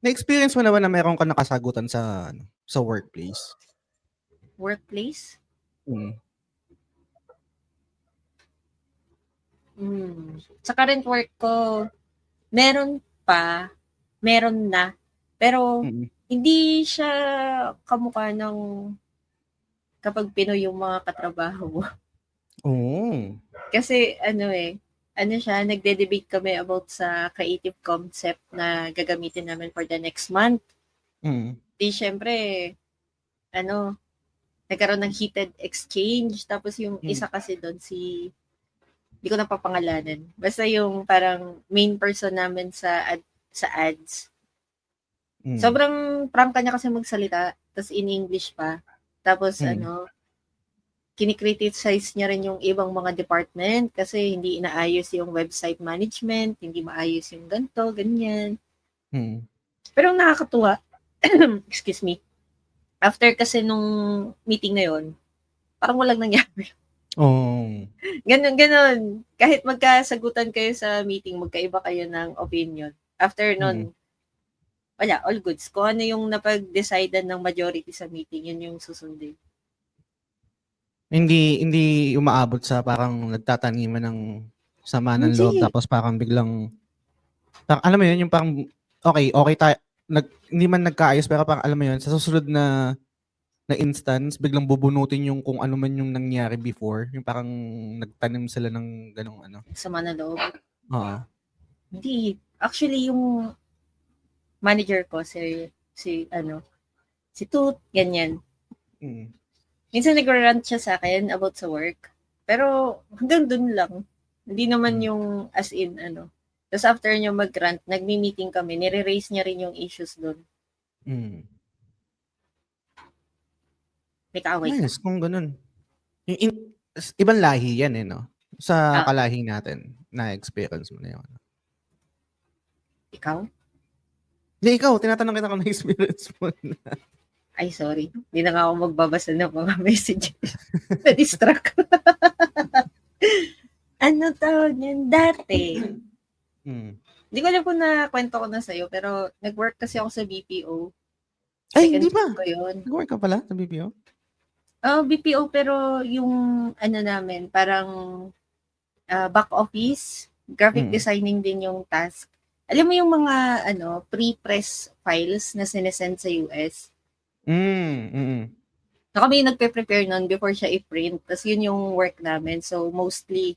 Na-experience mo naman na meron kang nakasagutan sa ano, sa workplace? Workplace? Mm. Sa current work ko, meron na, pero Mm. hindi siya kamukha ng kapag Pinoy yung mga katrabaho mo. Oh. Kasi siya, nagde-debate kami about sa creative concept na gagamitin namin for the next month. Mm. Di syempre, nagkaroon ng heated exchange. Tapos yung isa kasi doon hindi ko napapangalanan. Basta yung parang main person namin sa ads. Sobrang prangka niya kasi magsalita, tapos in English pa. Tapos kinikriticize niya rin yung ibang mga department kasi hindi inaayos yung website management, hindi maayos yung ganto, ganyan. Pero nakakatuwa, excuse me, after kasi nung meeting na yon, parang walang nangyari. Ganon. Kahit magkasagutan kayo sa meeting, magkaiba kayo ng opinion. After nun, wala, all goods. Kung ano yung napag-decidean ng majority sa meeting, yun yung susundin. Hindi umaabot sa parang nagtataniman ng sama ng loob tapos parang biglang alam mo yun, yung parang okay tayo, hindi man nagkaayos pero parang alam mo yun, sa susunod na instance, biglang bubunutin yung kung ano man yung nangyari before, yung parang nagtanim sila ng ganong ano. Sama ng loob. Oo. Hindi. Actually, yung manager ko, si Toot, ganyan. Minsan nag-rant siya sa akin about sa work. Pero hanggang dun lang. Hindi naman yung as in, Tapos after niya mag-rant, nagmi-meeting kami, nire-raise niya rin yung issues dun. May kaaway ka. Nice, kung ganun. Ibang lahi yan no? Sa kalahi natin, na-experience mo na yun. Ikaw? Hindi, ikaw. Tinatanong kita kung na-experience mo na. Ay, sorry. Hindi na nga ako magbabasa ng mga messages. Na-distract. Ano tawag yan? Dati. Hindi ko alam kung nakwento ko na sa'yo, pero nag-work kasi ako sa BPO. Ay, hindi pa. Nag-work ka pala sa BPO? BPO, pero yung namin, parang back office, graphic designing din yung task. Alam mo yung mga pre-press files na sinesend sa US? Na kami yung nagpe-prepare nun before siya i-print. Tapos yun yung work namin. So mostly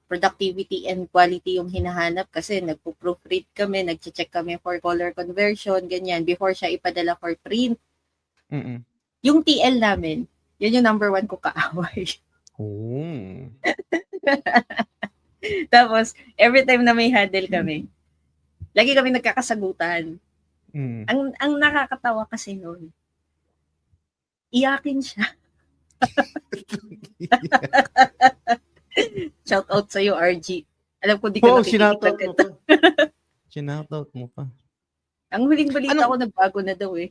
productivity and quality yung hinahanap kasi nagpo-proofread kami, nagche-check kami for color conversion, ganyan, before siya ipadala for print. Yung TL namin, yun yung number 1 ko kaaway. Tapos, every time na may huddle kami, lagi kami nagkakasagutan. Ang nakakatawa kasi noon, iyakin siya. Shout out sa iyo, RG. Alam ko di ka nakikinig ng ganito. Sinoutout mo pa. Ang huling balita ko, nagbago na daw eh.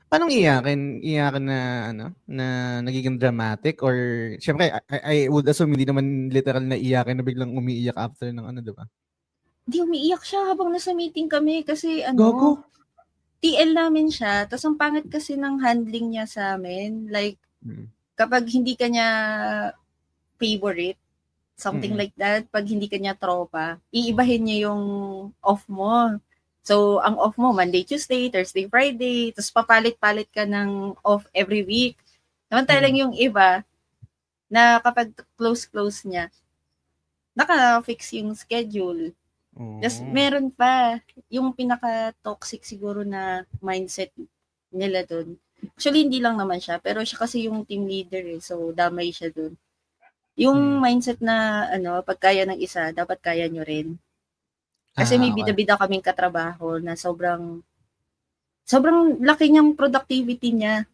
Paano iyakin? Iyakin na nagiging dramatic? Or, syempre, I would assume hindi naman literal na iyakin na biglang umiiyak after ng diba? Hindi, umiiyak siya habang nasa meeting kami kasi Gago? TL namin siya. Tapos ang pangit kasi ng handling niya sa amin. Like, kapag hindi ka niya favorite, something like that, pag hindi ka niya tropa, iibahin niya yung off mo. So, ang off mo, Monday, Tuesday, Thursday, Friday, tapos papalit-palit ka ng off every week. Samantalang yung iba, na kapag close niya, naka-fix yung schedule. Tapos meron pa, yung pinaka-toxic siguro na mindset nila doon. Actually, hindi lang naman siya, pero siya kasi yung team leader eh, so damay siya doon. Yung mindset na, pag kaya ng isa, dapat kaya nyo rin. Kasi may bida-bida kaming katrabaho na sobrang laki niyang productivity niya.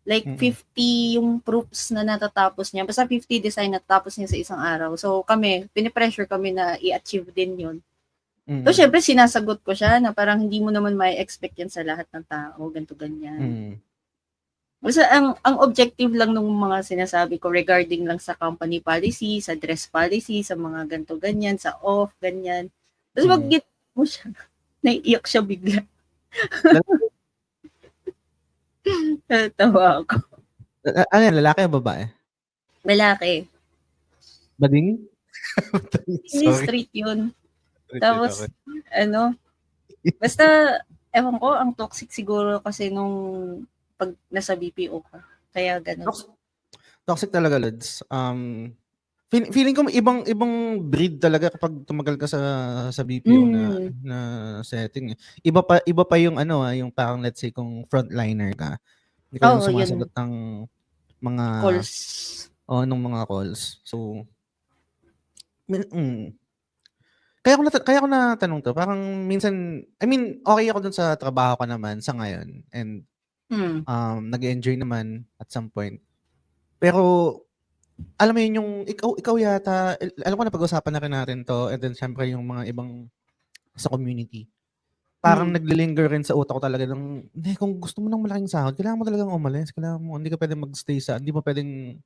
Like 50 yung proofs na natatapos niya. Basta 50 design na natapos niya sa isang araw. So kami, pinipressure kami na i-achieve din yun. So syempre sinasagot ko siya na parang hindi mo naman may expect yan sa lahat ng tao. Ganto ganyan. Basta ang objective lang ng mga sinasabi ko regarding lang sa company policy, sa dress policy, sa mga ganto ganyan, sa off, ganyan. Tapos mag-get mo siya. Naiiyak siya bigla. Lalaki, Natawa ako. ano yan, lalaki o babae? Lalaki. Bading? Hindi, Sorry. straight yun. Straight yun, Tapos, okay. basta, ewan ko, ang toxic siguro kasi nung pag nasa BPO ka. Kaya ganun. Toxic talaga, Lods. Feeling ko ibang breed talaga kapag tumagal ka sa BPO na setting. Iba pa yung yung parang let's say kung frontliner ka. Hindi ka lang Oo, sumasagot yun. ng mga Calls. ng mga calls. So kaya ko natanong to. Parang minsan, I mean, okay ako dun sa trabaho ko naman sa ngayon and Hmm. nag-enjoy naman at some point. Pero alam mo yun yung ikaw yata, alam ko napag-usapan na rin natin to, and then syempre yung mga ibang sa community. Parang naglilinger rin sa utak ko talaga ng, hindi, kung gusto mo ng malaking sahod, kailangan mo talagang umalis. Kailangan mo, hindi ka pwedeng magstay hindi mo pwedeng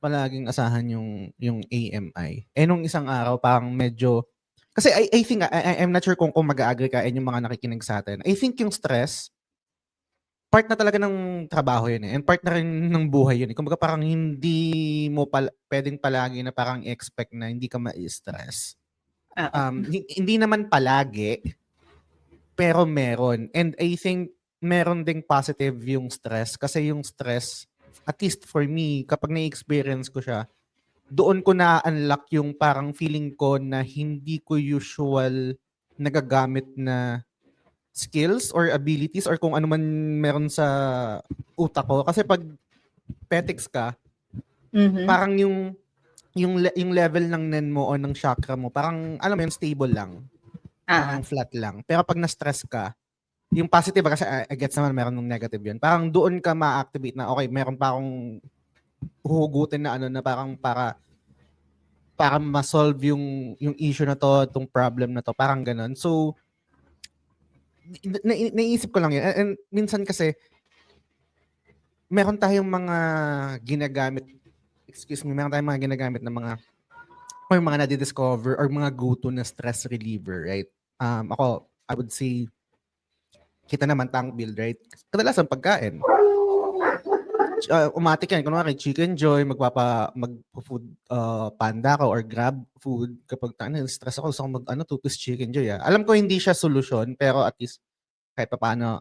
palaging asahan yung AMI. Eh nung isang araw, parang medyo, kasi I think, I'm not sure kung mag-a-agree ka and yung mga nakikinig sa atin. I think yung stress, part na talaga ng trabaho yun eh. And part na rin ng buhay yun eh. Kumbaga parang hindi mo pwedeng palagi na parang expect na hindi ka ma-stress. Oo. Hindi naman palagi, pero meron. And I think meron ding positive yung stress. Kasi yung stress, at least for me, kapag na-experience ko siya, doon ko na-unlock yung parang feeling ko na hindi ko usual nagagamit na skills or abilities or kung ano man meron sa utak ko. Kasi pag petics ka, parang yung level ng nen mo o ng chakra mo, parang alam mo yun, stable lang. Parang flat lang. Pero pag na-stress ka, yung positive kasi I gets naman meron ng negative yun. Parang doon ka ma-activate na okay, meron pa akong huhugutin na na parang para ma-solve yung issue na to, itong problem na to, parang ganun. So naiisip ko lang yun. And minsan kasi meron tayong mga ginagamit, meron tayong mga ginagamit na mga or mga nadi-discover or mga go-to na stress reliever, right? Ako, I would say, kita naman tank build, right? Kadalasan pagkain. Umatik yan. Kunwari, Chicken Joy, mag-food panda ko or grab food. Kapag stress ako, gusto ko two-piece Chicken Joy. Alam ko hindi siya solusyon, pero at least kahit pa paano,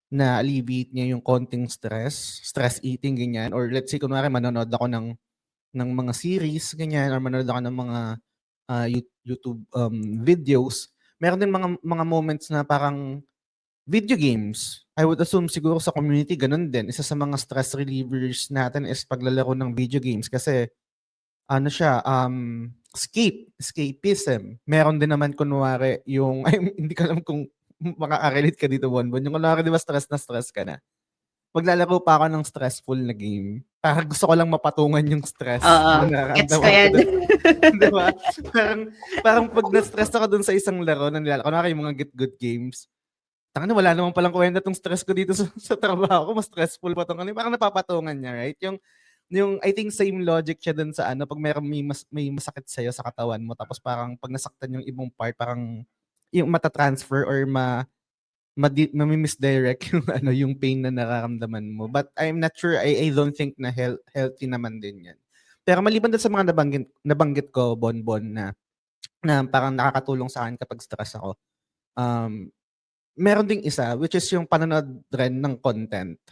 na-alleviate niya yung konting stress eating, ganyan. Or let's say, kunwari, manonood ako ng mga series, ganyan, or manonood ako ng mga YouTube videos. Meron din mga moments na parang video games. I would assume siguro sa community ganun din. Isa sa mga stress relievers natin is paglalaro ng video games kasi ano siya, escapism. Meron din naman kunwari yung, hindi ko alam kung makaka-relate ka dito, Bonbon. Yung kunwari, di ba stress na stress ka na? Maglalaro pa ako ng stressful na game. Parang gusto ko lang mapatungan yung stress na Gets ko nararamdaman ko yan. dun. Di ba? Parang pag na-stress ako dun sa isang laro na nilalaro, kunwari yung mga Get Good games, wala namang palang kwenta tong stress ko dito sa trabaho ko, mas stressful pa tong parang napapatungan niya, right? Yung I think same logic siya dun sa pag may masakit sa'yo sa katawan mo, tapos parang pag nasaktan yung ibang part, parang yung mata-transfer or mami-misdirect yung yung pain na nararamdaman mo. But I'm not sure, I don't think na healthy naman din yan. Pero maliban din sa mga nabanggit ko, Bonbon, na parang nakakatulong sa akin kapag stress ako. Meron ding isa, which is yung panonood rin ng content.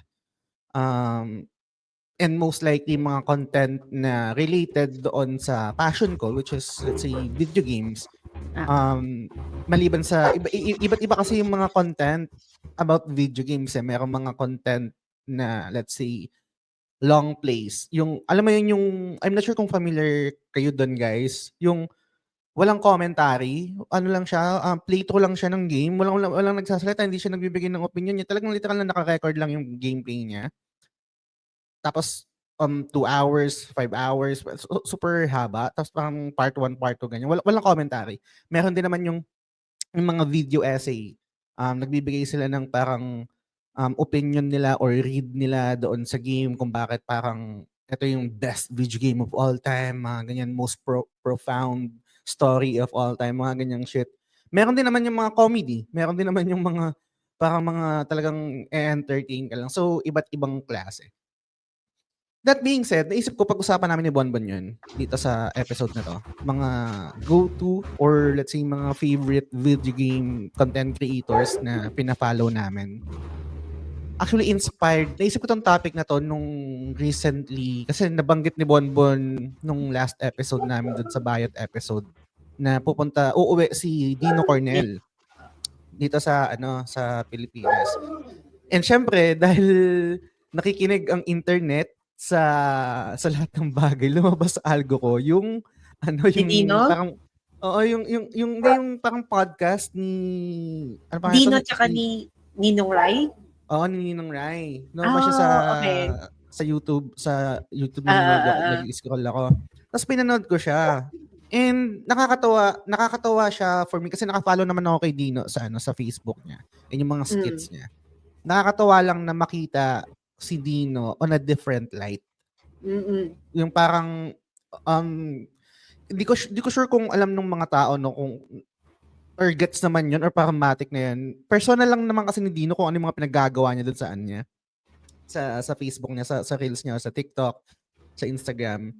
And most likely mga content na related doon sa passion ko, which is, let's say, video games. Maliban sa, iba't iba kasi yung mga content about video games eh. Merong mga content na, let's say, long plays. Yung, alam mo yun, yung, I'm not sure kung familiar kayo doon, guys. Yung, walang commentary, ano lang siya, playthrough lang siya ng game, walang nagsasalita, hindi siya nagbibigay ng opinion niya. Talagang literal na naka-record lang yung gameplay niya. Tapos 2 hours, 5 hours, super haba. Tapos parang part 1, part 2 ganyan. Walang commentary. Meron din naman yung mga video essay. Nagbibigay sila ng parang opinion nila or read nila doon sa game kung bakit parang ito yung best video game of all time, mga ganyan, most profound story of all time, mga ganyang shit. Meron din naman yung mga comedy, meron din naman yung mga parang mga talagang entertain ka lang. So, iba't ibang klase. That being said, naisip ko pag-usapan namin ni Bonbon yun dito sa episode na 'to. Mga go-to or let's say mga favorite video game content creators na pina-follow namin. Actually inspired, naisip ko 'tong topic na 'to nung recently kasi nabanggit ni Bonbon nung last episode namin dun sa Bayot episode na uuwi si Dino Cornel dito sa sa Pilipinas. And syempre dahil nakikinig ang internet sa lahat ng bagay, lumabas sa algo ko yung Si Dino? parang oo, yung parang podcast ni ano pa ito Dino tsaka ni Ninong Rai? Oo, ni Ninong Rai. Lumabas siya sa Okay. YouTube nung nag-i-scroll ako. Tapos pinanood ko siya. And nakakatawa siya for me kasi naka-follow naman ako kay Dino sa Facebook niya. And yung mga skits niya. Nakakatawa lang na makita si Dino on a different light. Yung parang hindi ko sure kung alam ng mga tao kung or gets naman yun or parang matic na yun. Personal lang naman kasi ni Dino kung ano yung mga pinaggagawa niya dun saan niya. Sa Facebook niya, sa Reels niya, sa TikTok, sa Instagram.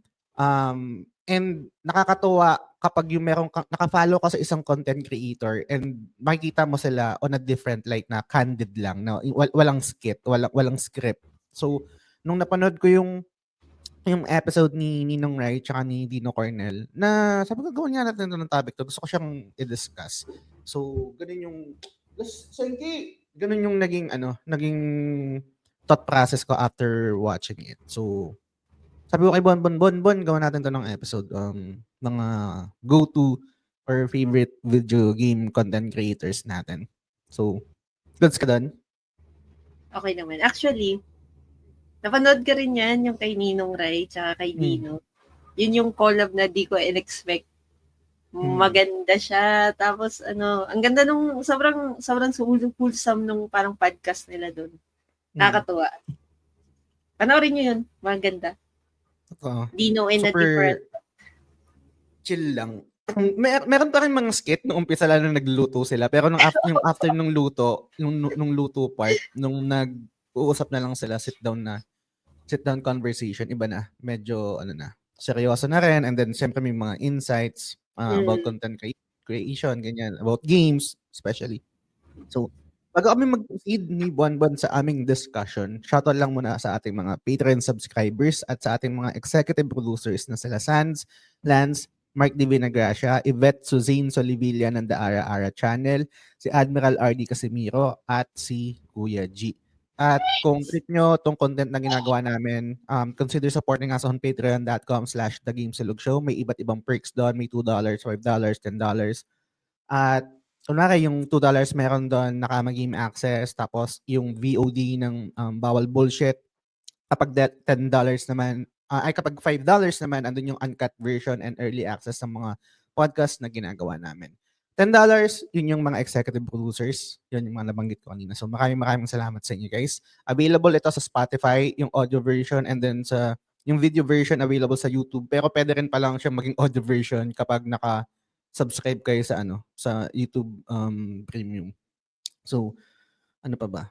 And nakakatuwa kapag yung naka-follow ka sa isang content creator and makikita mo sila on a different light na candid lang, na walang skit, walang script. So, nung napanood ko yung episode ni Ninong Rai tsaka ni Dino Cornel na sabi ko gawin nga natin ito ng topic to. Gusto ko siyang i-discuss. So, ganun yung naging thought process ko after watching it. So, sabi ko kay Bon, gawin natin to ng episode. Mga go-to or favorite video game content creators natin. So, goods ka doon? Okay naman. Actually, napanood ka rin yan, yung kay Ninong Rai tsaka kay Dino. Yun yung collab na di ko in-expect. Maganda siya. Tapos ang ganda nung sobrang wholesome nung parang podcast nila doon. Nakakatuwa. Panoorin nyo yun. Maganda. Dino in a different. Chill lang. Meron pa rin mga skit nung umpisa lang nung nagluluto sila. Pero yung after nung luto, nung luto part, nung nag-uusap na lang sila, sit down conversation, iba na. Medyo seryoso na rin. And then syempre may mga insights about content creation, ganyan. About games, especially. So, bago kami mag-proceed ni Bonbon sa aming discussion, shoutout lang muna sa ating mga Patreon subscribers at sa ating mga executive producers na sila Sans, Lance, Mark D. Vinagracia, Yvette Suzanne Solivilla ng The Ara Ara Channel, si Admiral RD Casimiro, at si Kuya G. At kung trip nyo itong content na ginagawa namin, consider supporting us on patreon.com/thegamesalugshow. May iba't ibang perks doon. May $2, $5, $10. At kunwari yung $2 meron doon naka-game access, tapos yung VOD ng Bawal Bullshit. Kapag $10 naman, kapag $5 naman, andun yung uncut version and early access ng mga podcast na ginagawa namin. $10, yun yung mga executive producers. Yun yung mga nabanggit ko kanina. So maraming salamat sa inyo guys. Available ito sa Spotify, yung audio version, and then yung video version available sa YouTube. Pero pwede rin pa lang siya maging audio version kapag subscribe kayo sa YouTube Premium. So, ano pa ba?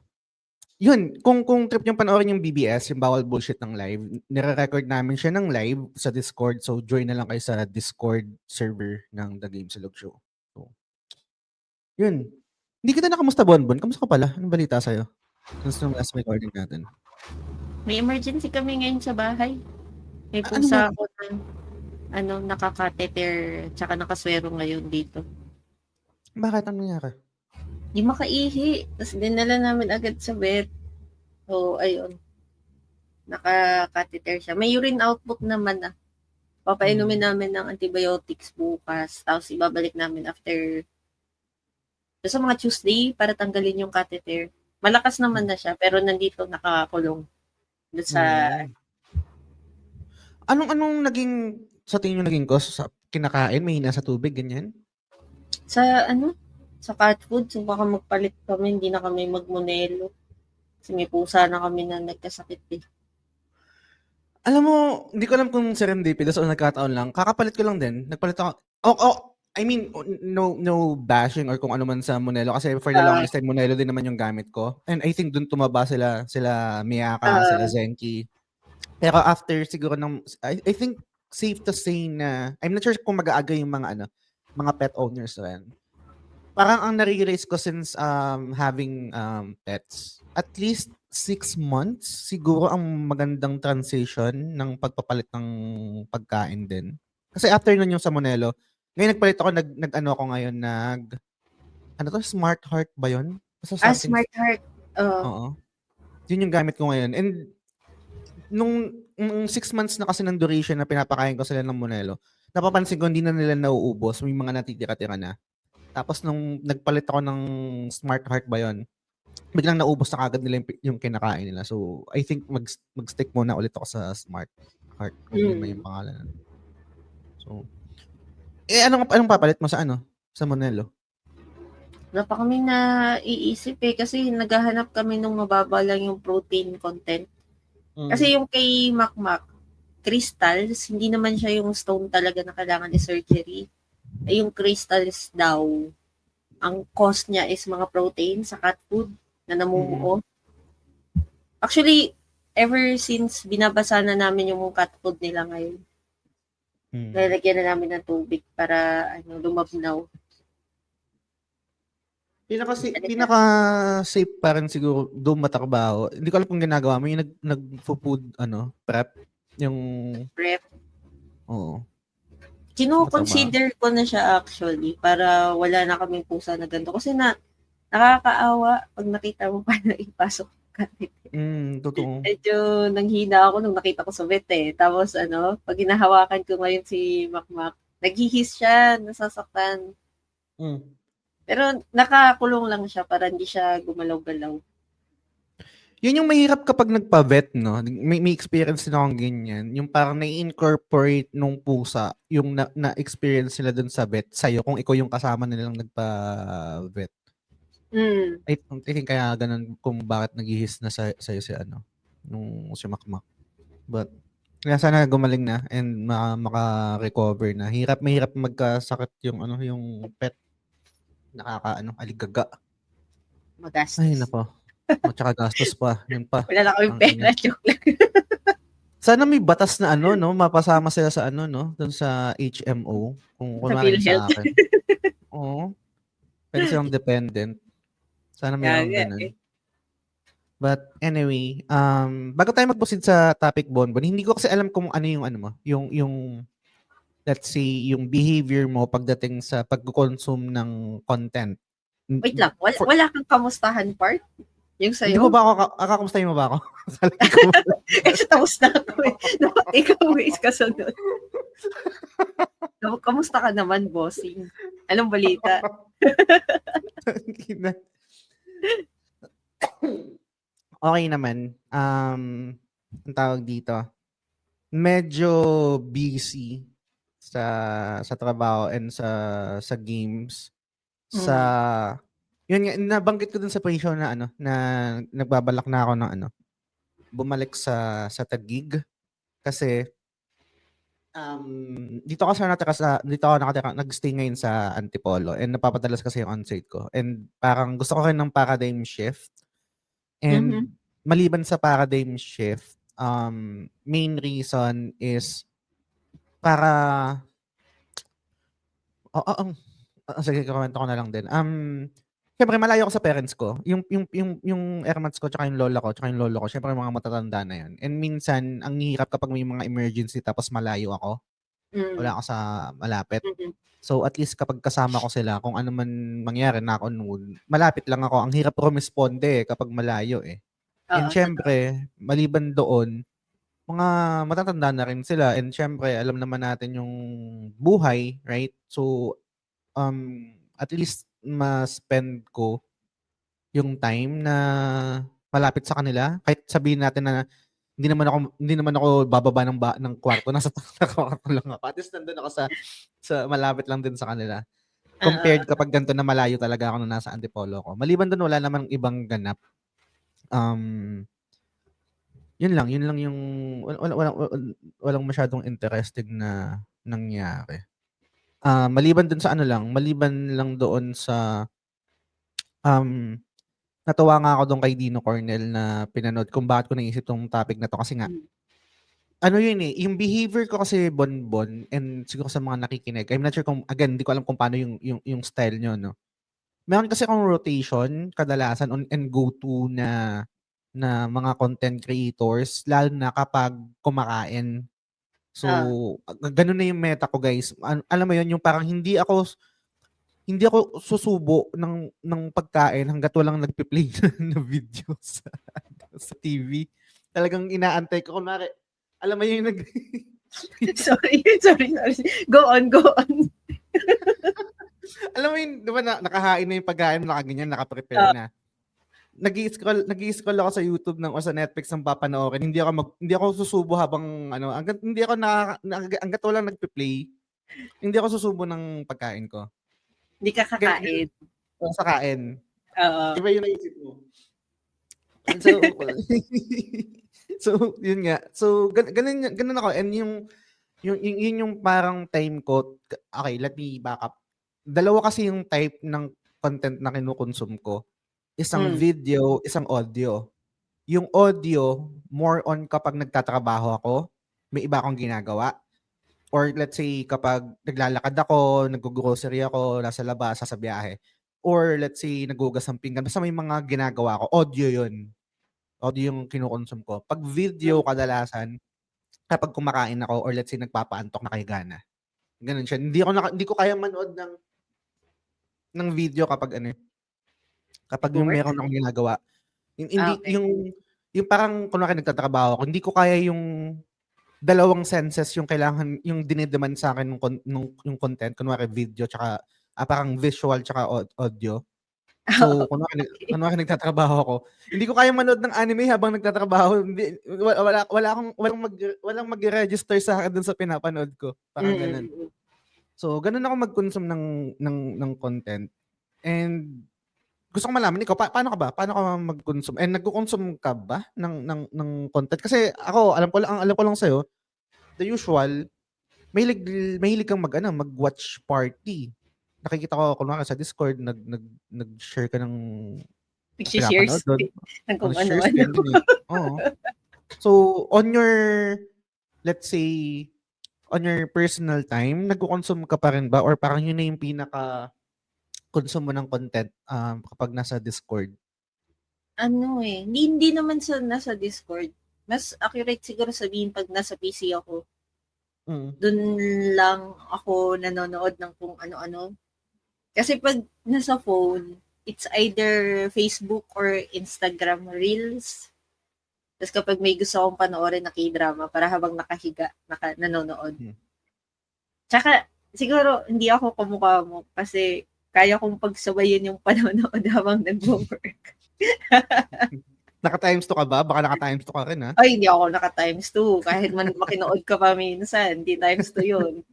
Yun, kung trip yung panoorin yung BBS, yung Bawal Bullshit ng live, nire-record namin siya ng live sa Discord. So, join na lang kayo sa Discord server ng The Game Silog Show. So, yun. Hindi kita nakamusta, Bonbon? Kamusta ka pala? Anong balita sa'yo? Since nung last recording natin. May emergency kami ngayon sa bahay. May pusa ako na nakakateter tsaka nakaswero ngayon dito. Bakit? Ano nangyari? Di makaihi. Tapos dinala namin agad sa vet. So, ayun. Nakakateter siya. May urine output naman na. Papainumin namin ng antibiotics bukas. Tapos ibabalik namin after sa mga Tuesday para tanggalin yung catheter. Malakas naman na siya pero nandito nakakulong. Doon sa Anong naging sa tingin nyo naging cause sa kinakain? May hina sa tubig, ganyan? Sa cat food, so baka magpalit kami, hindi na kami magmonelo. Kasi may pusa na kami na nagkasakit eh. Alam mo, hindi ko alam kung serendipitous o nagkataon lang. Kakapalit ko lang din. Nagpalit ako. I mean, no bashing or kung ano man sa Monelo kasi for the Ah, longest time Monelo din naman yung gamit ko. And I think dun tumaba sila Miyaka, sila ah, Zenki. Pero after siguro I think safe to say na I'm not sure kung mag-aagree yung mga pet owners rin. Parang ang nare-realize ko since having pets, at least 6 months siguro ang magandang transition ng pagpapalit ng pagkain din. Kasi after nun yung sa Monelo, ngayon nagpalit ako nag-ano ako ngayon ano 'to, Smart Heart ba yun? Basta something Smart Heart. Oh, oo. Yun yung gamit ko ngayon and nung 6 months na kasi ng duration na pinapakain ko sila ng Monelo, napapansin ko hindi na nila nauubos, may mga natitira-tira na. Tapos nung nagpalit ako ng Smart Heart ba yun, biglang naubos na kaagad nila yung kinakain nila. So, I think mag-stick muna ulit ako sa Smart Heart kung yun man yung mm. pangalan. So, anong papalit mo sa sa Monelo? Wala pa kami na iisip kasi naghahanap kami nung mababa lang yung protein content. Kasi yung kay Macmac, crystals, hindi naman siya yung stone talaga na kailangan ni surgery. Ay yung crystals daw, ang cost niya is mga protein sa cat food na namumuo. Actually, ever since binabasa na namin yung cat food nila ngayon, nalagyan na namin ng tubig para lumabnaw. Pinaka safe pa rin siguro doon matrabaho. Hindi ko alam kung ginagawa mo yung nag-food prep yung Prep. oo. Matrabaho. Kino-consider ko na siya actually para wala na kaming pusa na ganito. Kasi nakakaawa pag nakita mo pa na ipasok ka. Totoo. Medyo nanghina ako nung nakita ko sa vet Tapos pag hinahawakan ko ngayon si Macmac, naghihis siya, nasasaktan. Pero nakakulong lang siya para hindi siya gumalaw-galaw. Yun yung mahirap kapag nagpa-vet, no? May experience din akong ganyan. Yung parang na-incorporate nung pusa, yung na-experience nila dun sa vet sa'yo kung ikaw yung kasama nilang nagpa-vet. I think kaya ganun kung bakit naghihis na sa'yo nung si Makmak. But, kaya sana gumaling na and maka-recover na. Mahirap magkasakit yung pet. Aligaga. Magastos. Ay, nako. Tsaka gastos pa. Yun pa. Wala na kaming pera. Joke lang. Sana may batas na no? Mapasama sila sa no? Doon sa HMO. Kung Sa kunwari yung PhilHealth. sa akin. Oo. Pwede silang dependent. Sana mayroong Gaga ganun. But anyway, bago tayo mag-proceed sa topic, Bonbon, hindi ko kasi alam kung ano yung mo, yung let's say, yung behavior mo pagdating sa pag-consume ng content. Wait lang, wala kang kamustahan part? Yung Hindi mo sa'yo? ba kakamustahin mo ba ako? Salay ko. Kasi tapos na ako Dapat ikaw is kasunod. Kamusta ka naman, bossing? Anong balita? Okay naman. Ang tawag dito, medyo busy sa trabaho and sa games. Yun nga, nabanggit ko dun sa pre-show na na nagbabalak na ako ng bumalik sa Taguig kasi dito ako nakatira, nag-stay ngayon sa Antipolo and napapadalas kasi yung on-site ko. And parang gusto ko rin ng paradigm shift. And maliban sa paradigm shift, main reason is para sige, kukwento ko na lang din. Siyempre malayo ako sa parents ko. Yung ermats ko tsaka yung lola ko tsaka yung lolo ko, siyempre mga matatanda na yun. And minsan, ang hirap kapag may mga emergency tapos malayo ako. Wala ako sa malapit. So at least kapag kasama ko sila, kung ano man mangyari na ako noon, malapit lang ako. Ang hirap rumisponde kapag malayo And syempre, maliban doon, mga matatanda na rin sila. And syempre, alam naman natin yung buhay, right? So, at least ma-spend ko yung time na malapit sa kanila. Kahit sabihin natin na hindi naman ako bababa ng kwarto, nasa kwarto lang ako. At least nandun ako sa malapit lang din sa kanila. Compared kapag ganito na malayo talaga ako na nasa Antipolo ko. Maliban doon, wala namang ibang ganap. Yun lang yung walang masyadong interesting na nangyari. maliban lang doon sa natuwa nga ako doon kay Dino Cornel na pinanood kung bakit ko naisip tong topic na to kasi nga ano yun yung behavior ko kasi bonbon and siguro sa mga nakikinig, I'm not sure kung again, hindi ko alam kung paano yung style nyo, no? Meron kasi akong rotation kadalasan and go-to na mga content creators lalo na kapag kumakain. So, ganun na yung meta ko, guys. Alam mo yun, yung parang hindi ako susubo ng pagkain hangga't walang nagpi-play na video sa TV. Talagang inaantay ko kunwari, alam mo yung sorry. Go on. Alam mo yun, di ba nakahain na yung pagkain, nakaganyan, nakaprepare na. Nag-i-scroll ako sa YouTube o sa Netflix ng papanoorin. Hindi ako susubo habang hangga't hangga't walang nagpi-play. Hindi ako susubo ng pagkain ko. Hindi ka kakain. Sa kain. Oo. Iba yung naisip mo. So yun nga. So ganun ako and yung parang time ko. Okay, let me back up. Dalawa kasi yung type ng content na kinukonsume ko. Isang video, isang audio. Yung audio, more on kapag nagtatrabaho ako, may iba akong ginagawa. Or let's say kapag naglalakad ako, nag-grocery ako, nasa labas, sa biyahe. Or let's say nagugas ng pinggan. Basta may mga ginagawa ko. Audio yun. Audio yung kinukonsume ko. Pag video, kadalasan, kapag kumakain ako or let's say nagpapaantok na kay Gana. Ganun siya. Hindi ko kaya manood ng video kapag kapag yung meron akong ginagawa. Yung parang kunwari nagtatrabaho ako, hindi ko kaya yung dalawang senses yung kailangan, yung dinidemand sa akin yung content, kunwari video tsaka parang visual tsaka audio. So, kunwari nagtatrabaho ako, hindi ko kaya manood ng anime habang nagtatrabaho. Walang mag-register sa akin dun sa pinapanood ko. Parang ganun. So, ganun ako mag-consume ng content. And gusto ko malaman, ikaw, paano ka ba? Paano ka mag-consume? And nagko-consume ka ba ng content? Kasi ako, alam ko lang sa'yo, the usual, mahilig kang mag-watch party. Nakikita ko, kunwari sa Discord, nag-share ka ng pinapanood doon. Shares din. Oo. So, let's say, on your personal time, nagko-consume ka pa rin ba? Or parang yun na yung consume mo ng content kapag nasa Discord? Hindi naman nasa Discord. Mas accurate siguro sabihin pag nasa PC ako. Doon lang ako nanonood ng kung ano-ano. Kasi pag nasa phone, it's either Facebook or Instagram Reels. Tapos kapag may gusto akong panoorin na K-drama para habang nakahiga, nanonood. Tsaka, siguro, hindi ako kamukha mo kasi kaya kong pagsabayin yung panonood habang nag-work. Naka-times 2 ka ba? Baka naka-times 2 ka rin, ha? Ay, hindi ako naka-times 2. Kahit makinood ka pa minsan, hindi times 2 yun.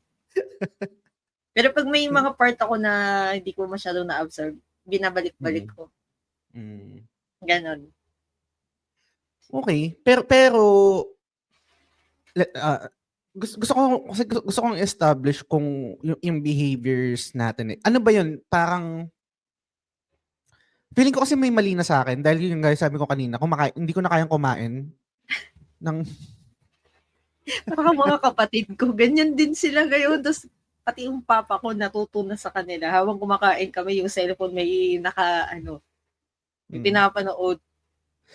Pero pag may mga part ako na hindi ko masyadong na-absorb, binabalik-balik ko. Ganon. Okay. Pero gusto kong establish kung yung behaviors natin. Ano ba yun? Parang feeling ko kasi may mali na sa akin dahil yung guys sabi ko kanina, hindi ko na kayang kumain ng parang mga kapatid ko, ganyan din sila ngayon. Tapos pati yung papa ko natuto na sa kanila. Habang kumakain kami, yung cellphone may may pinapanood.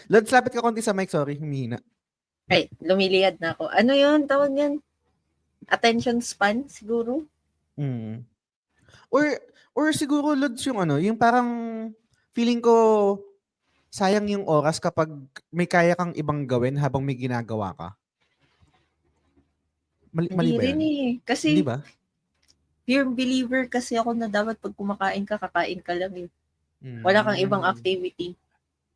Let's lapit ka konti sa mic, sorry, humihina. Ay, lumiliyad na ako. Ano yun? Tawag yan? Attention span, siguro? Or siguro, Lods, yung parang feeling ko sayang yung oras kapag may kaya kang ibang gawin habang may ginagawa ka. Mali ba yan? Kasi, hindi ba? firm believer kasi ako na dapat pag kumakain ka, kakain ka lang eh. Wala kang ibang activity.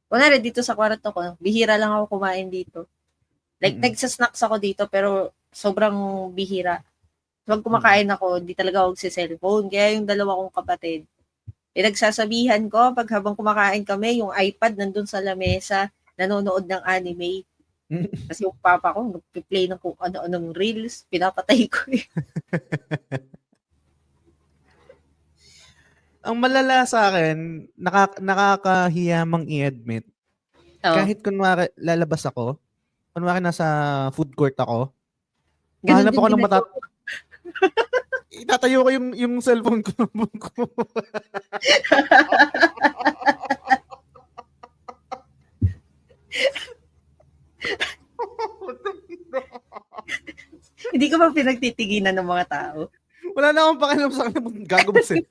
Kunwari dito sa kwarto ko, bihira lang ako kumain dito. Like, nagsasnacks ako dito, pero sobrang bihira. Pag kumakain ako, di talaga ako cellphone. Kaya yung dalawa kong kapatid, nagsasabihan ko, pag habang kumakain kami, yung iPad nandun sa lamesa, nanonood ng anime. Kasi yung papa ko, nag-play ng kung ano-anong reels, pinapatay ko eh. Ang malala sa akin, nakakahiyamang i-admit, Oh, kahit kunwari lalabas ako, kunwari nasa food court ako, ganun hahanap din ako ng ginagawa. itatayo ko yung cellphone ko. Hindi ko ba pinagtitiginan ng mga tao? Wala na akong pakialam sa kanila, gago ba sila?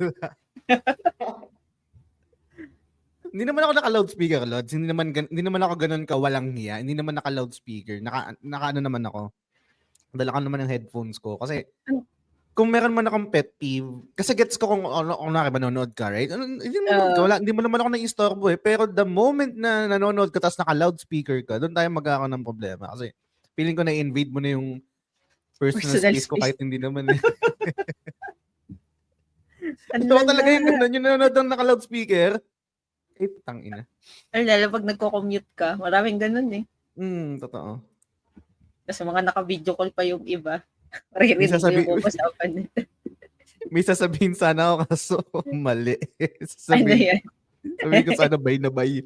Hindi naman ako naka-loudspeaker, Lods. Hindi naman ako ganun ka walang hiya. Hindi naman naka-loudspeaker. Naka ano naman ako. Dala ko naman ng headphones ko. Kasi, kung meron man akong pet peeve, kasi gets ko kung manonood ka, right? Hindi mo naman ako nai-istorbo eh. Pero the moment na nanonood ka tapos naka-loudspeaker ka, doon tayo magkakaroon ng problema. Kasi, feeling ko na-invade mo na yung personal space ko kahit hindi naman eh. Ito talaga yung ganun, yung nanonood ng naka-loudspeaker. Eh, tangina. Lalo pag nagko-commute ka, maraming ganun eh. Totoo. Kasi mga naka-video call pa yung iba. Maririnig mo yung usapan nila. May sasabihin sana ako kaso mali. Ano yan? Sabihin ko sana bay na bay.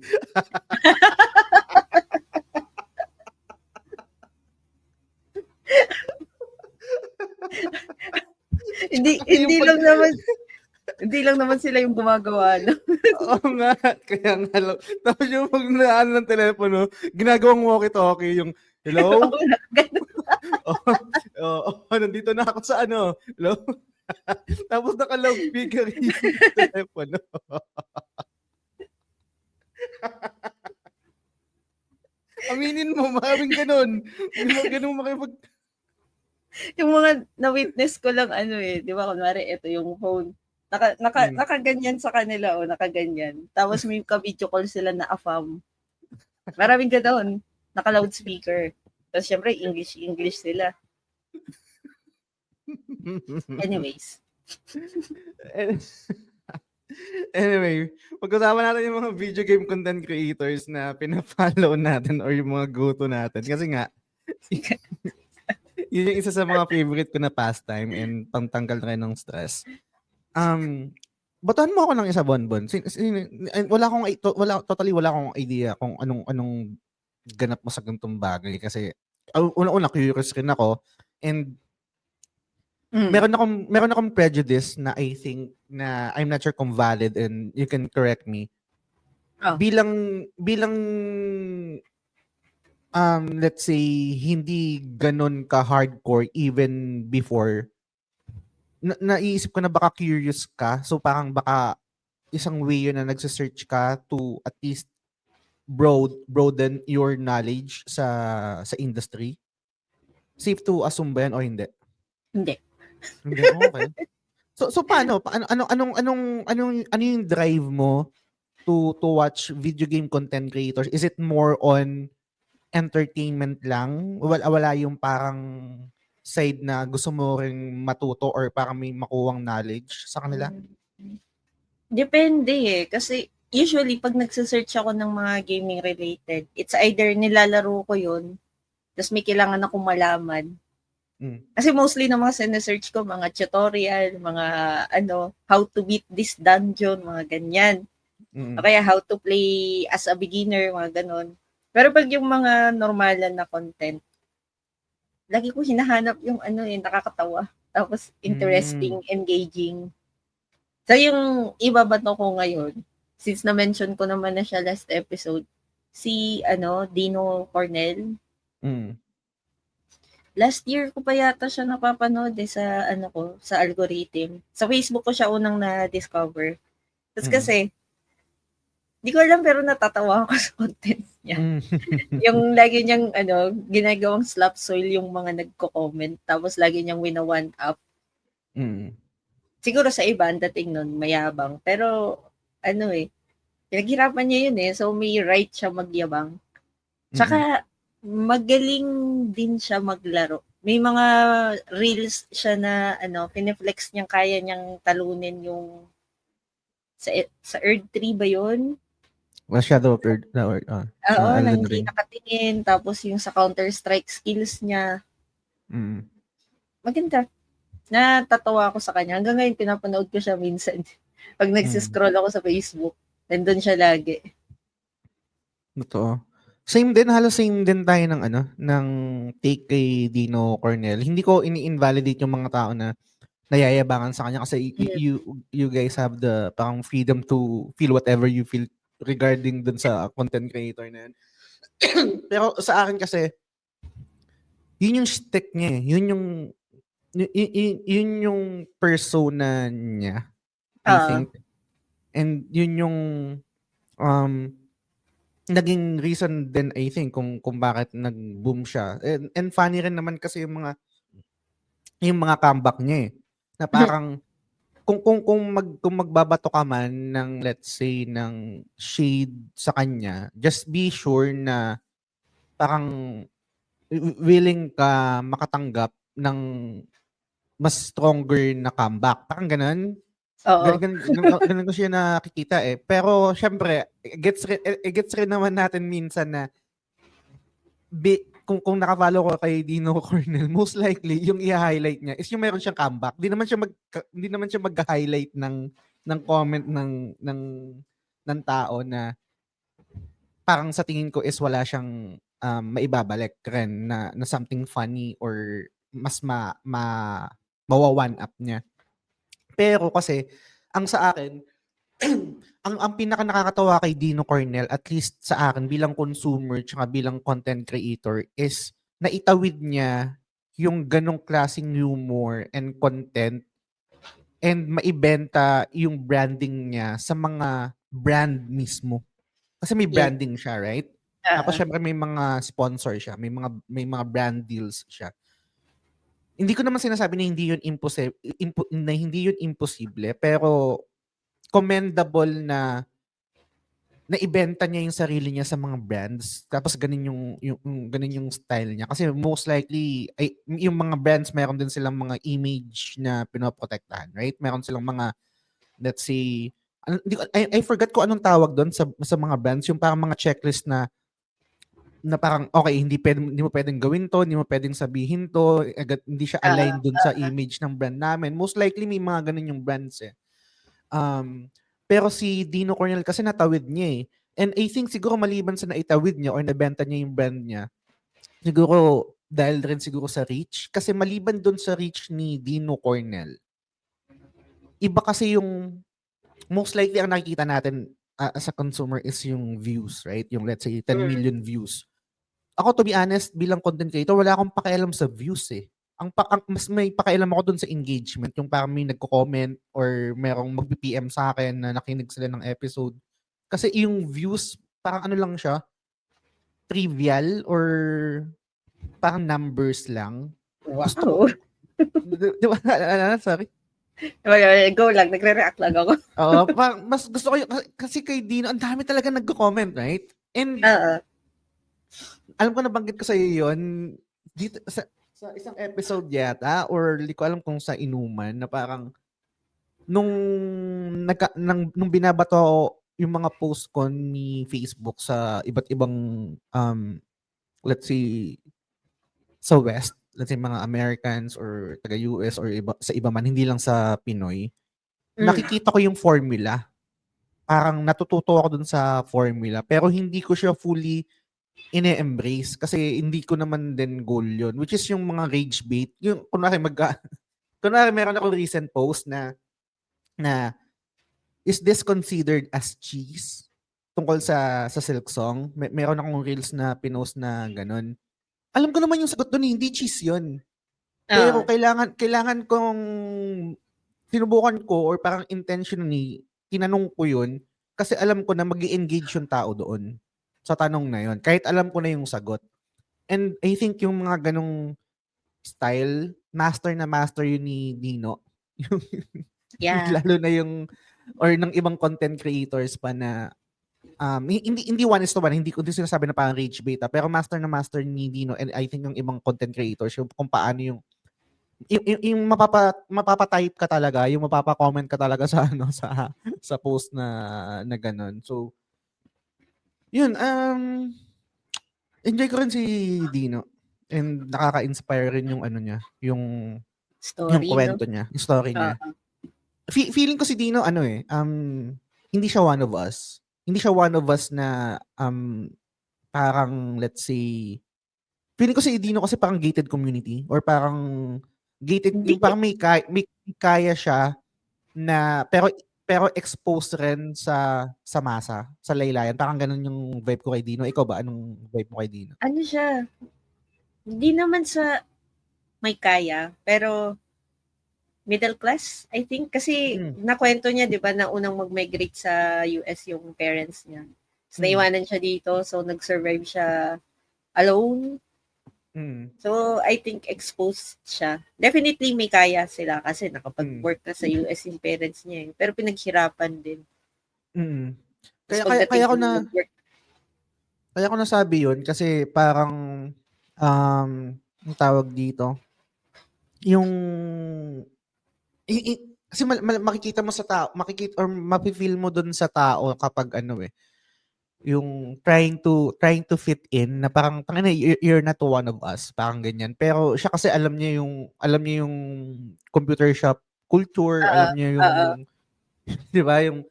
Hindi lang naman sila yung gumagawa, no? Oo nga, kaya nga lang. Tapos yung pag naano ng telepono, ginagawang walkie-talkie yung, hello? Nandito na ako sa ano, hello? Tapos naka-loudspeaker yung telepono. Aminin mo, maraming ganun. Hindi mo ganun makipag... Yung mga na-witness ko lang di ba, kunwari, ito yung phone. Nakaganyan sa kanila, nakaganyan. Tapos may ka-video call sila na afam. Maraming ganoon, naka-loudspeaker. Tapos syempre, English sila. Anyways. Anyway, pag-usapan natin yung mga video game content creators na pina-follow natin or yung mga go-to natin. Kasi nga, yun yung isa sa mga favorite ko na pastime and pangtanggal rin ng stress. Batuhan mo ako ng isa, Bonbon. Wala akong idea kung anong ganap mo sa ganitong bagay. Kasi, una curious rin ako. And, meron akong prejudice na I think na I'm not sure kung valid and you can correct me. Oh. Bilang let's say hindi ganun ka hardcore even before, naiisip ko na baka curious ka, so parang baka isang way yun na nagse-search ka to at least broaden your knowledge sa industry. Safe to assume ba yan o hindi? Hindi. Okay. So paano? Anong yung drive mo to watch video game content creators? Is it more on entertainment lang? Wala yung parang side na gusto mo ring matuto or parang may makuwang knowledge sa kanila? Depende kasi usually pag nagse-search ako ng mga gaming related, it's either nilalaro ko yun, tapos may kailangan akong malaman. Kasi mostly ng mga sinesearch ko, mga tutorial, mga how to beat this dungeon, mga ganyan. O kaya how to play as a beginner, mga ganon. Pero pag yung mga normalan na content, lagi ko hinahanap yung nakakatawa. Tapos interesting, engaging. So yung ibabato ko ngayon, since na-mention ko naman na siya last episode, si Dino Cornell. Last year ko pa yata siya napapanood sa sa algorithm. Sa Facebook ko siya unang na-discover. Tapos kasi, di ko alam pero natatawa ako sa content niya. Yung lagi niyang ginagawang slap soil yung mga nagko-comment, tapos lagi niyang wina-one up. Siguro sa iba, ang dating nun, mayabang. Pero, pinaghirapan niya yun so may right siya magyabang. Tsaka, magaling din siya maglaro. May mga reels siya na pineflex niyang kaya niyang talunin yung sa Earth 3 ba yun? Shadow of Earth. Oo, na hindi nakatingin. Tapos yung sa Counter-Strike skills niya. Maganda. Natatawa ako sa kanya. Hanggang ngayon, pinapanood ko siya minsan. Pag nagsiscroll ako sa Facebook, nandun siya lagi. Totoo. Same din, halos same din tayo ng ng take kay Dino Cornel. Hindi ko ini-invalidate yung mga tao na nayayabangan sa kanya kasi you guys have the parang freedom to feel whatever you feel regarding dun sa content creator na yan. Pero sa akin kasi, yun yung stick niya eh. Yun yung persona niya, I think. And yun yung naging reason din, I think, kung bakit nag-boom siya. And funny rin naman kasi yung mga comeback niya eh. Na parang kung magbabato ka man ng, let's say, ng shade sa kanya, just be sure na parang willing ka makatanggap ng mas stronger na comeback. Parang ganun. Oo. Ganun ko siya nakikita eh. Pero syempre, gets rin naman natin minsan na kung naka-follow ko kay Dino Cornel, most likely yung i-highlight niya is yung meron siyang comeback. Hindi naman siya mag-highlight ng comment ng tao na parang sa tingin ko is wala siyang maibabalik rin na something funny or mas mawa-one up niya. Pero kasi ang sa akin ang pinaka nakakatawa kay Dino Cornel, at least sa akin bilang consumer tsaka bilang content creator, is naitawid niya yung ganong klaseng humor and content and maibenta yung branding niya sa mga brand mismo. Kasi may branding siya, right? Tapos syempre may mga sponsor siya, may mga brand deals siya. Hindi ko naman sinasabi na hindi yun imposible, pero commendable na naibenta niya yung sarili niya sa mga brands. Tapos ganun yung style niya. Kasi most likely, yung mga brands, meron din silang mga image na pinoprotektahan, right? Meron silang mga, let's say, I forgot ko anong tawag doon sa mga brands, yung parang mga checklist na parang, okay, hindi mo pwedeng gawin to, hindi mo pwedeng sabihin to, hindi siya aligned dun sa image ng brand namin. Most likely, may mga ganun yung brands eh. Pero si Dino Cornel kasi natawid niya eh. And I think siguro maliban sa naitawid niya or nabenta niya yung brand niya, siguro dahil rin siguro sa reach. Kasi maliban dun sa reach ni Dino Cornel, iba kasi yung most likely ang nakikita natin as a consumer is yung views, right? Yung let's say 10 million views. Ako, to be honest, bilang content creator, wala akong pakialam sa views eh. Ang mas may pakialam ako dun sa engagement, yung parang may nagko-comment or merong mag-PM sa akin na nakinig sila ng episode. Kasi yung views, parang ano lang siya, trivial or parang numbers lang. Wow. Di ba? Sorry. Go lang, nagre-react lang ako. Oo, parang mas gusto ko kasi kay Dino, ang dami talaga nagko-comment, right? And alam ko nabanggit ko sa iyo yun dito sa isang episode yata, or hindi ko alam kung sa inuman, na parang nung binabato yung mga post ko ni Facebook sa iba't ibang let's say sa West, let's say mga Americans or taga US or sa iba man, hindi lang sa Pinoy, nakikita ko yung formula. Parang natututo ako dun sa formula, pero hindi ko siya fully ine-embrace kasi hindi ko naman din goal yun, which is yung mga rage bait. Yung kunwari meron ako recent post na is this considered as cheese? Tungkol sa Silk Song. Meron akong reels na pinost na ganun. Alam ko naman yung sagot doon, hindi cheese yun. Pero kailangan kong sinubukan ko or parang intentionally tinanong ko yun kasi alam ko na mag-i-engage yung tao doon sa tanong na yun. Kahit alam ko na yung sagot. And I think yung mga ganong style, master yun ni Dino. Lalo na yung, or ng ibang content creators pa na, hindi 1:1, hindi ko din sinasabi na parang rage bait, pero master ni Dino, and I think yung ibang content creators, yung kung paano yung mapapatype ka talaga, yung mapapa-comment ka talaga sa sa post na ganun. So, yun, enjoy ko rin si Dino. And nakaka-inspire rin yung ano niya, yung story, kwento niya, yung story niya. feeling ko si Dino, hindi siya one of us. Hindi siya one of us na, parang let's say, feeling ko si Dino kasi parang gated community or parang gated, Hindi, yung parang may kaya siya na, pero exposed rin sa masa, sa laylayan. Parang ganun yung vibe ko kay Dino. Ikaw ba, anong vibe mo kay Dino? ano siya, hindi naman sa may kaya, pero middle class, I think. Kasi nakwento niya, di ba, na unang mag-migrate sa US yung parents niya. So, naiwanan siya dito, so nag-survive siya alone. So, I think exposed siya. Definitely may kaya sila kasi nakapag-work na sa US yung parents niya. Pero pinaghirapan din. Tapos pagdating ko na mag-work. Kaya ko nasabi yun kasi parang, ang tawag dito, yung, kasi makikita mo sa tao, makikita or mafe-feel mo dun sa tao kapag yung trying to fit in na parang tangina, you're not one of us, parang ganyan. Pero siya kasi alam niya yung computer shop culture, Oo, alam niya oo. yung 'di ba, yung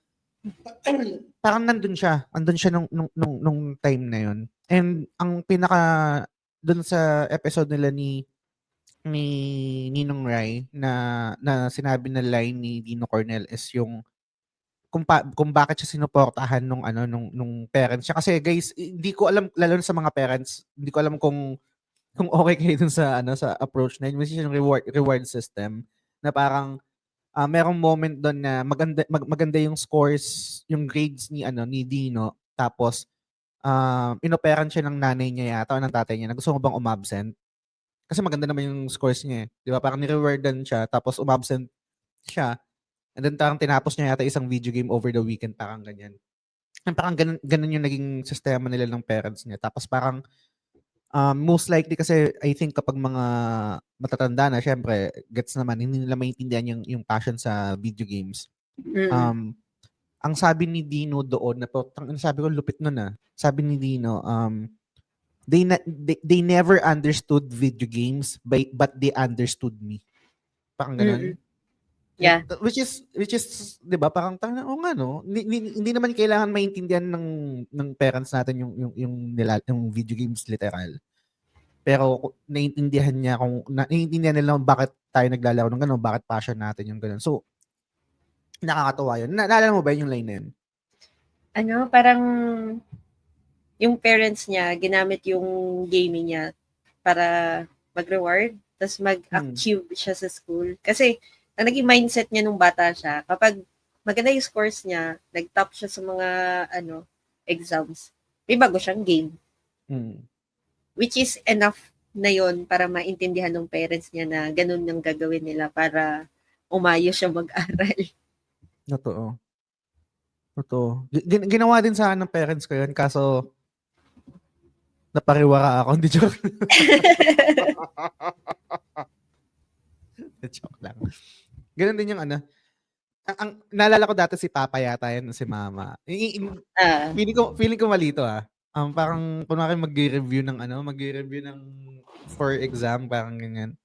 parang nandun siya nung time na yun. And ang pinaka dun sa episode nila ni Ninong Rai na sinabi na line ni Dino Cornel is yung kung bakit siya sinuportahan nung parents niya. Kasi guys, hindi ko alam, lalo na sa mga parents, hindi ko alam kung okay kayo dun sa approach na yun, which is yung reward system na parang merong moment doon na maganda yung scores, yung grades ni Dino, tapos inoperan siya ng nanay niya yata o ng tatay niya na gusto mo bang umabsent? Kasi maganda naman yung scores niya, eh. 'Di ba? Parang ni-rewardan siya tapos umabsent siya. And then parang tinapos niya yata isang video game over the weekend, parang ganyan. And parang ganun yung naging sistema nila ng parents niya. Tapos parang most likely kasi I think kapag mga matatanda na, syempre, gets naman, hindi nila maintindihan yung passion sa video games. Mm. Um, ang sabi ni Dino doon, sabi ko, lupit nun Sabi ni Dino, they never understood video games, but they understood me. Parang ganun. Mm. Yeah. Which is 'di ba, parang oo nga no. Hindi naman kailangan maintindihan ng parents natin yung video games literal. Pero naiintindihan nila kung bakit tayo naglalaro ng gano'n, bakit passion natin yung gano'n. So, nakakatuwa yun. Naalala mo ba yung line na yun? Ano, parang yung parents niya, ginamit yung gaming niya para mag-reward, tapos mag-achieve siya sa school. Kasi, ang naging mindset niya nung bata siya, kapag maganda yung scores niya, nag-top siya sa mga exams, may bago siyang game. Which is enough na yon para maintindihan ng parents niya na ganun yung gagawin nila para umayos siya mag-aral. Totoo. Ginawa din sa akin ng parents ko yun, kaso napariwara ako. Hindi, joke. Joke lang. Ganun din yung naalala ko dati si Papa yata yan, si Mama. Feeling ko malito parang kunwari magre-review ng for exam, parang ganyan.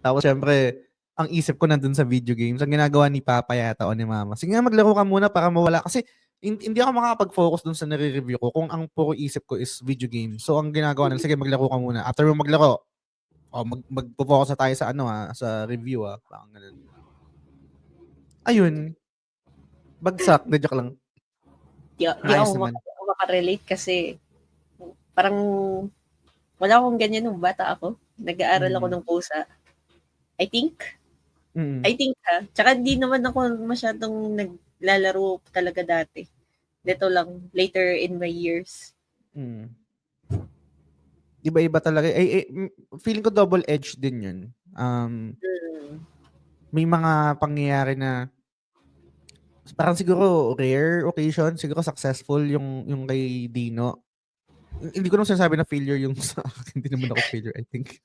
Tapos syempre, ang isip ko nandun sa video games. Ang ginagawa ni Papa yata o ni Mama, sige nga, maglaro ka muna para mawala. Kasi hindi ako makakapag-focus dun sa nare-review ko kung ang puro isip ko is video games. So ang ginagawa nila, sige, maglaro ka muna. After mo maglaro, mag-focus na tayo sa sa review parang ganun. Ayun. Bagsak. Na joke lang. Di ako makarelate kasi parang wala akong ganyan nung bata ako. Nag-aaral ako ng pusa. I think Tsaka hindi naman ako masyadong naglalaro talaga dati. Dito lang, later in my years. Iba-iba talaga. Feeling ko double-edged din yun. May mga pangyayari na parang siguro rare occasion, siguro successful yung kay Dino. Hindi ko naman sinasabi na failure yung sa akin. Hindi naman ako failure, I think.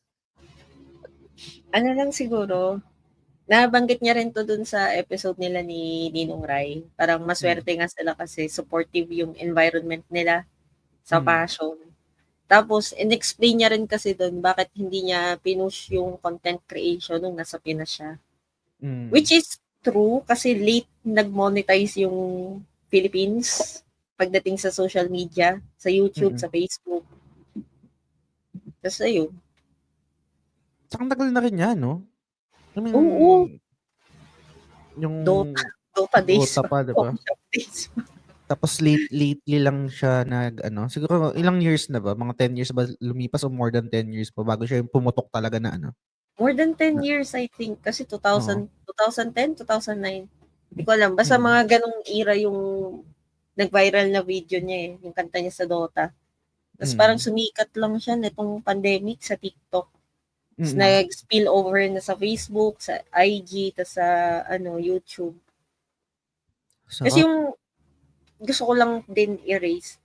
Ano lang siguro, nabanggit niya rin to dun sa episode nila ni Ninong Rai. Parang maswerte nga sila kasi supportive yung environment nila sa passion. Tapos, in-explain niya rin kasi dun bakit hindi niya pinush yung content creation nung nasa Pinas siya. Which is true kasi late nag-monetize yung Philippines pagdating sa social media, sa YouTube, sa Facebook. Tapos ayun. Tsaka ang tagal na rin yan, no? I mean, Oo, yung Dota days Dota pa. pa, di ba? Photoshop days pa. Tapos lately lang siya siguro ilang years na ba? Mga 10 years ba lumipas o more than 10 years pa bago siya yung pumutok talaga na More than 10 na, years, I think. Kasi oo. 2010, 2009. Hindi ko alam. Basta Mm. mga ganong era yung nag-viral na video niya eh. Yung kanta niya sa Dota. Tapos parang Mm. sumikat lang siya nitong pandemic sa TikTok. Tapos Mm. nag-spill over na sa Facebook, sa IG, tapos sa YouTube. Kasi Sarap. yung gusto ko lang din erase.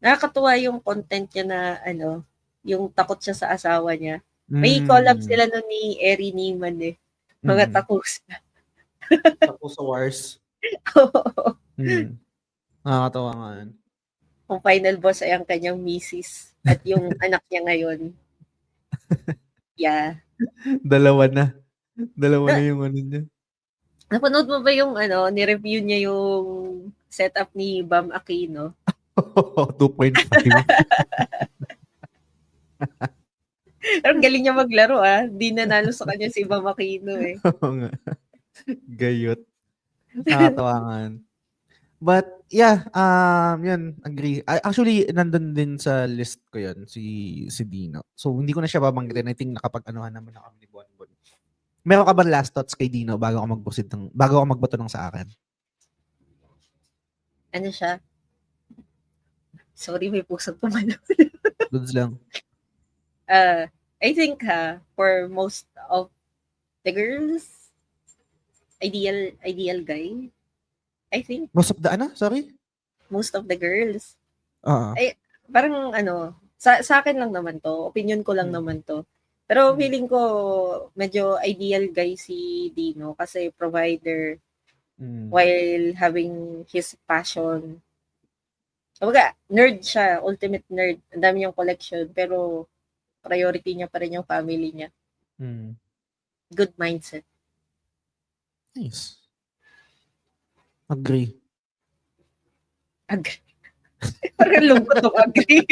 Nakakatuwa yung content niya na yung takot siya sa asawa niya. May collab Mm. sila nun ni Eri Neiman eh. Mga Mm. takus. Tapos sa Wars. Mm. Nakakatawa nga yun. Ang final boss ay ang kanyang misis at yung anak niya ngayon. Yeah. Dalawa na. Dalawa na Na, yung niya. napanood mo ba yung ni-review niya yung setup ni Bam Aquino? 2.5. Pero ang galing niya maglaro Di nanalo sa kanya si Bam Aquino eh. Oo nga. Gayot. Nakakatawa nga yun. But yeah, yun, agree. Actually, nandun din sa list ko yun, si Dino. So, hindi ko na siya babanggitin. I think nakapag-anuhan naman na kami ni Bonbon. Meron ka ba last thoughts kay Dino bago ako magbato ng sa akin? Ano siya? Sorry, may pusang pumalo. Goods lang. I think for most of the girls, ideal guy. I think. Most of the Sorry? Most of the girls. Oo. Ay, parang sa akin lang naman to. Opinion ko lang naman to. Pero feeling ko, medyo ideal guy si Dino kasi provider while having his passion. Kumbaga, nerd siya. Ultimate nerd. Ang dami niyang collection. Pero priority niya pa rin yung family niya. Good mindset. Nice. Agree. Parang lungkot ng agree.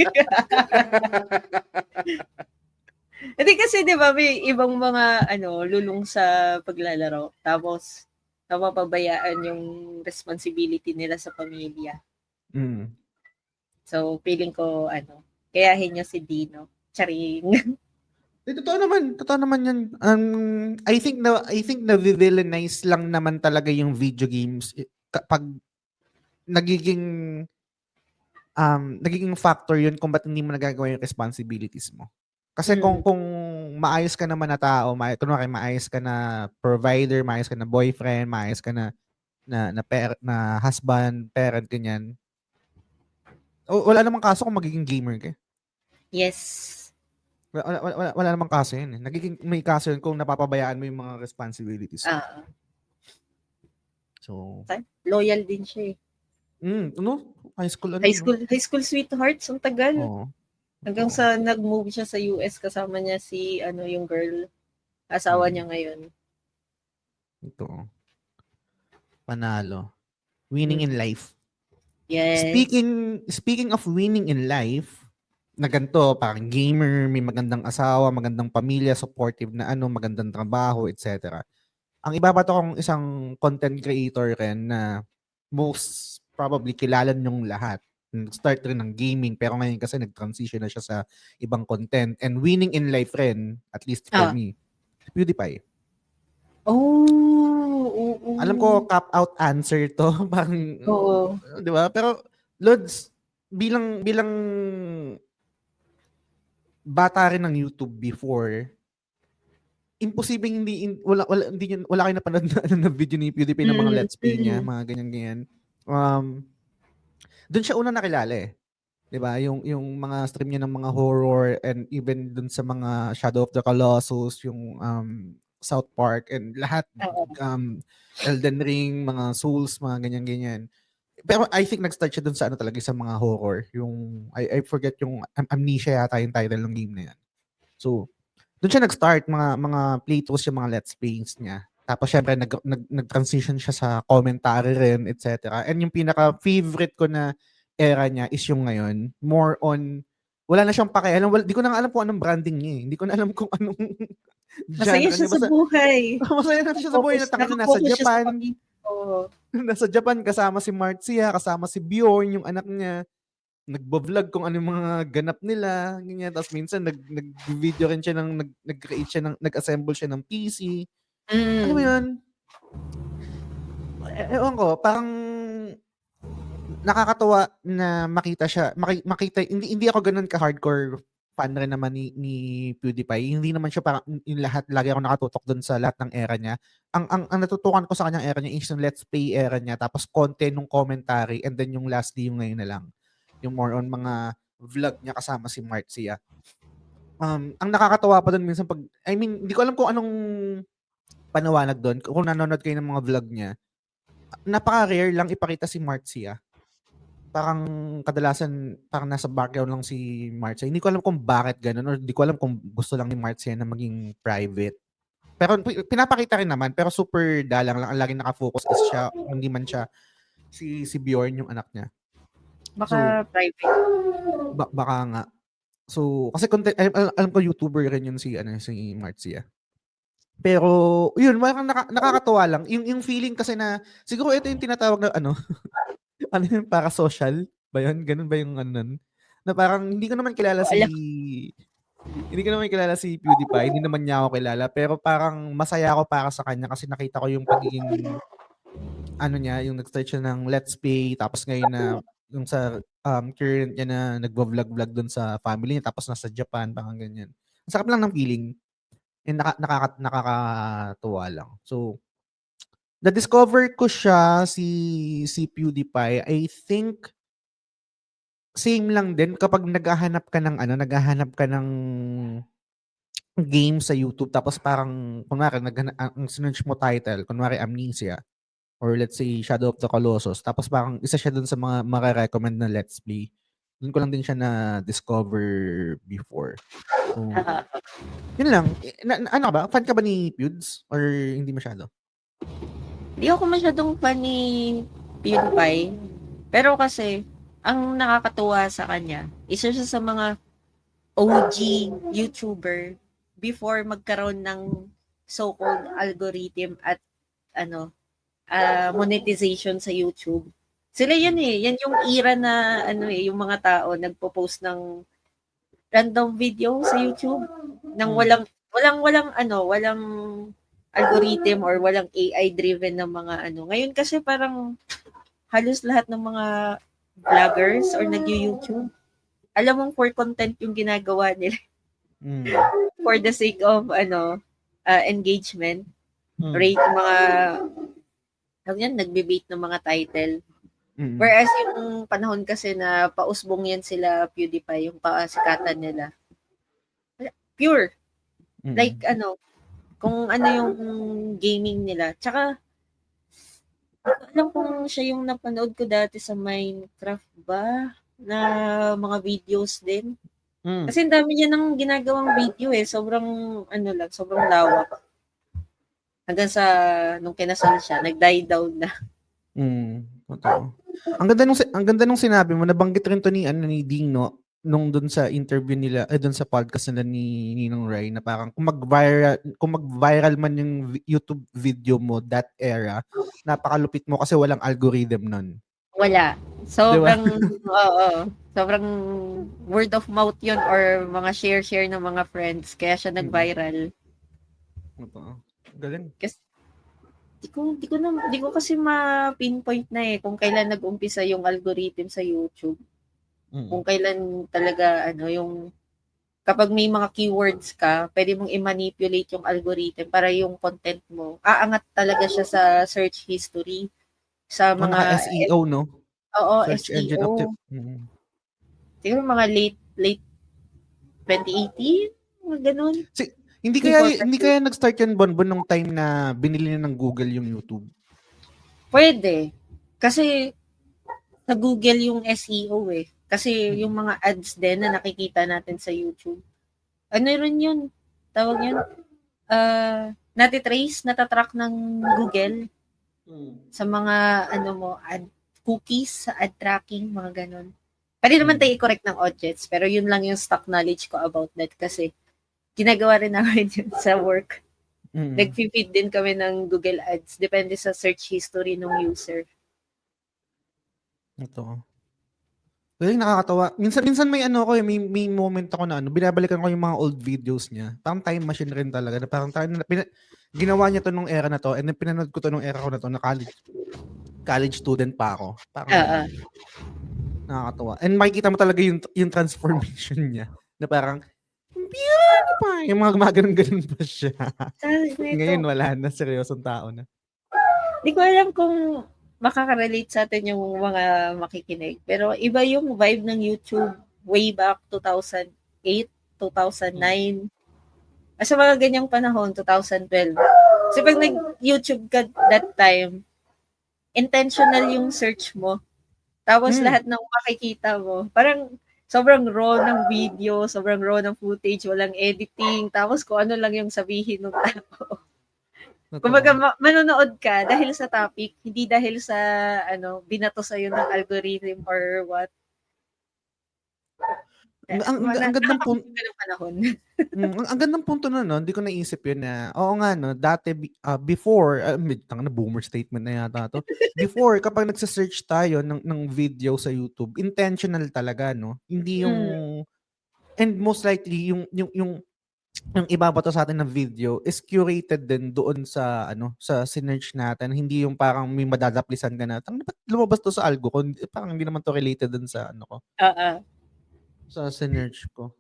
Hindi kasi 'di ba may ibang mga lulong sa paglalaro tapos napapabayaan yung responsibility nila sa pamilya. So feeling ko kayahin niya si Dino. Charing. Totoo naman 'yan. I think na-villainize lang naman talaga yung video games kapag nagiging factor yun kung ba't hindi mo nagagawa yung responsibilities mo. Kasi kung maayos ka naman na tao, maayos ka na provider, maayos ka na boyfriend, maayos ka na husband, parent, ganyan. Wala namang kaso kung magiging gamer ka. Yes. Wala namang kaso yun. May kaso yun kung napapabayaan mo yung mga responsibilities. So, loyal din siya eh. High school High school sweethearts, ang tagal. Oo. Hanggang sa nag-move siya sa US kasama niya si yung girl, asawa niya ngayon. Ito. Panalo. Winning in life. Yes. Speaking of winning in life, na ganito, parang gamer, may magandang asawa, magandang pamilya, supportive na magandang trabaho, etc. Ang ibabato kong isang content creator rin na most probably kilala niyong lahat. Start rin ng gaming pero ngayon kasi nag-transition na siya sa ibang content and winning in life rin, at least for me, PewDiePie. Alam ko cap out answer to, parang di ba? Pero Lods, bilang bata rin ng YouTube before, imposibleng wala kayo napanood na video ni PewDiePie ng mga let's play niya, mga ganyan. Doon siya una nakilala eh. 'Di ba? Yung mga stream niya ng mga horror and even dun sa mga Shadow of the Colossus, yung South Park and lahat, Elden Ring, mga Souls, mga ganyan. Pero I think nag-start siya dun sa talaga sa mga horror. Yung I forget yung Amnesia yata yung title ng game na yan. So, doon siya nag-start mga playthroughs yung mga let's plays niya. Tapos syempre nag-transition siya sa commentary rin, etc. And yung pinaka-favorite ko na era niya is yung ngayon. More on, wala na siyang pakialam. Di ko na nga alam kung anong branding niya eh. Hindi ko na alam kung anong Masaya genre siya niya. sa Basta, buhay. masaya na siya sa buhay. Natangin na nasa Nakafocus siya sa Japan. pamilya. Oo. Nasa Japan, kasama si Marcia, kasama si Bjorn, yung anak niya. Nagbo-vlog kung ano yung mga ganap nila, ganyan. Tapos minsan nag-video rin siya nag-create siya nag-assemble siya ng PC. Alam mo yun? Ewan ko, parang nakakatuwa na makita siya, makita, hindi ako ganun ka-hardcore fan rin naman ni PewDiePie. Hindi naman siya parang yung lahat, lagi ako nakatutok dun sa lahat ng era niya. Ang natutukan ko sa kanyang era niya is yung Let's Play era niya, tapos konti nung commentary, and then yung lastly yung ngayon na lang. Yung more on mga vlog niya kasama si Marcia. Ang nakakatawa pa dun minsan pag, I mean, hindi ko alam kung anong panawanag doon, kung nanonood kayo ng mga vlog niya, napaka-rare lang ipakita si Marcia. Parang kadalasan parang nasa background lang si Marcia. Hindi ko alam kung bakit ganun, or hindi ko alam kung gusto lang ni Marcia na maging private. Pero pinapakita rin naman, pero super dalang lang. Ang laging nakafocus is siya, hindi man siya si Bjorn yung anak niya. Baka private. Baka nga. So, kasi alam ko YouTuber rin yun si Marcia. Pero yun, parang nakakatuwa lang. Yung feeling kasi na siguro ito yung tinatawag na ano yung para social ba yun? Ganun ba yung ano nun? Na parang hindi ko naman kilala si PewDiePie, hindi naman niya ako kilala, pero parang masaya ako para sa kanya kasi nakita ko yung pagiging ano niya, yung nag-start siya ng Let's Play, tapos ngayon na yung sa current niya na nagvo-vlog dun sa family niya, tapos nasa Japan, parang ganyan. Ang sarap lang ng feeling. And nakakatuwa lang. So, na-discover ko siya si PewDiePie. I think same lang din kapag naghahanap ka ng game sa YouTube, tapos parang kunwari ang sinearch mo title, kunwari Amnesia, or let's say Shadow of the Colossus, tapos parang isa siya dun sa mga mare-recommend na Let's Play. Doon ko lang din siya na-discover before. So, yun lang. Ano ka ba? Fan ka ba ni Pewds? Or hindi masyado? Hindi ako masyadong fan ni PewDiePie. Pero kasi, ang nakakatuwa sa kanya, isa siya sa mga OG YouTuber before magkaroon ng so-called algorithm at monetization sa YouTube. Sila yan eh. Yan yung era na yung mga tao nagpo-post ng random video sa YouTube nang walang algorithm or walang AI driven na mga Ngayon kasi parang halos lahat ng mga vloggers or nag-YouTube, alam mong for content yung ginagawa nila. For the sake of engagement, rate mga nagbe-bait ng mga title. Whereas yung panahon kasi na pausbong yan sila PewDiePie, yung pasikatan nila. Pure. Like kung ano yung gaming nila. Tsaka alam kung siya yung napanood ko dati sa Minecraft ba na mga videos din. Kasi ang dami niya ng ginagawang video eh. Sobrang sobrang lawak. Hanggang sa nung kinasal siya, nag-die down na. Totoo. Ang ganda nung sinabi mo, nabanggit rin to ni Dino nung doon sa interview nila, doon sa podcast nila ni Ninong Ray, na parang kung mag-viral man yung YouTube video mo that era, napakalupit mo kasi walang algorithm nun. Wala. Sobrang oo. Sobrang word of mouth yun or mga share ng mga friends kaya siya nag-viral. Galing. Kasi di ko kasi ma-pinpoint na kung kailan nag-umpisa yung algorithm sa YouTube. Kung kailan talaga yung kapag may mga keywords ka, pwede mong i-manipulate yung algorithm para yung content mo aangat talaga siya sa search history sa mga SEO, no? Oo, Search SEO. engine Siguro mga late 2018, mga ganun. Hindi kaya nag-start yan Bonbon nung time na binili na ng Google yung YouTube? Pwede. Kasi sa Google yung SEO eh. Kasi yung mga ads din na nakikita natin sa YouTube. Ano rin yun? Tawag yun? natatrack ng Google sa mga cookies, sa ad tracking, mga ganun. Pwede naman tayo i-correct ng audience, pero yun lang yung stock knowledge ko about that kasi ginagawa rin namin yun sa work. Nag-feed din kami ng Google Ads. Depende sa search history ng user. Ito. Galing, nakakatawa. Minsan may may moment ako na binabalikan ko yung mga old videos niya. Parang time machine rin talaga. Na parang ginawa niya to nung era na to and then pinanood ko to nung era ko na to na college student pa ako. Parang nakakatawa. And makikita mo talaga yung transformation niya. Na parang, yung mga gumaganon-ganon pa siya. Ngayon wala na, seryosong tao na. Di ko alam kung makaka-relate sa atin yung mga makikinig. Pero iba yung vibe ng YouTube way back 2008, 2009. Sa mga ganyang panahon, 2012. Kasi pag nag-YouTube ka that time, intentional yung search mo. Tapos lahat ng makikita mo, parang sobrang raw ng video, sobrang raw ng footage, walang editing, tapos kung ano lang yung sabihin ng tao. Kumbaga, manonood ka dahil sa topic, hindi dahil sa, binato sa'yo ng algorithm or what. Ang gandang punto. Ang gandang punto no, hindi ko naisip yun na, oo nga, no, dati, before, boomer statement na yata to. Before, kapag nagsa-search tayo ng video sa YouTube, intentional talaga, no? Hindi yung, and most likely, yung ibabato sa atin ng video is curated din doon sa sa sinearch natin, hindi yung parang may madadaplisan ka na ba't lumabas to sa algo ko, parang hindi naman to related dun sa ko sa sinearch ko.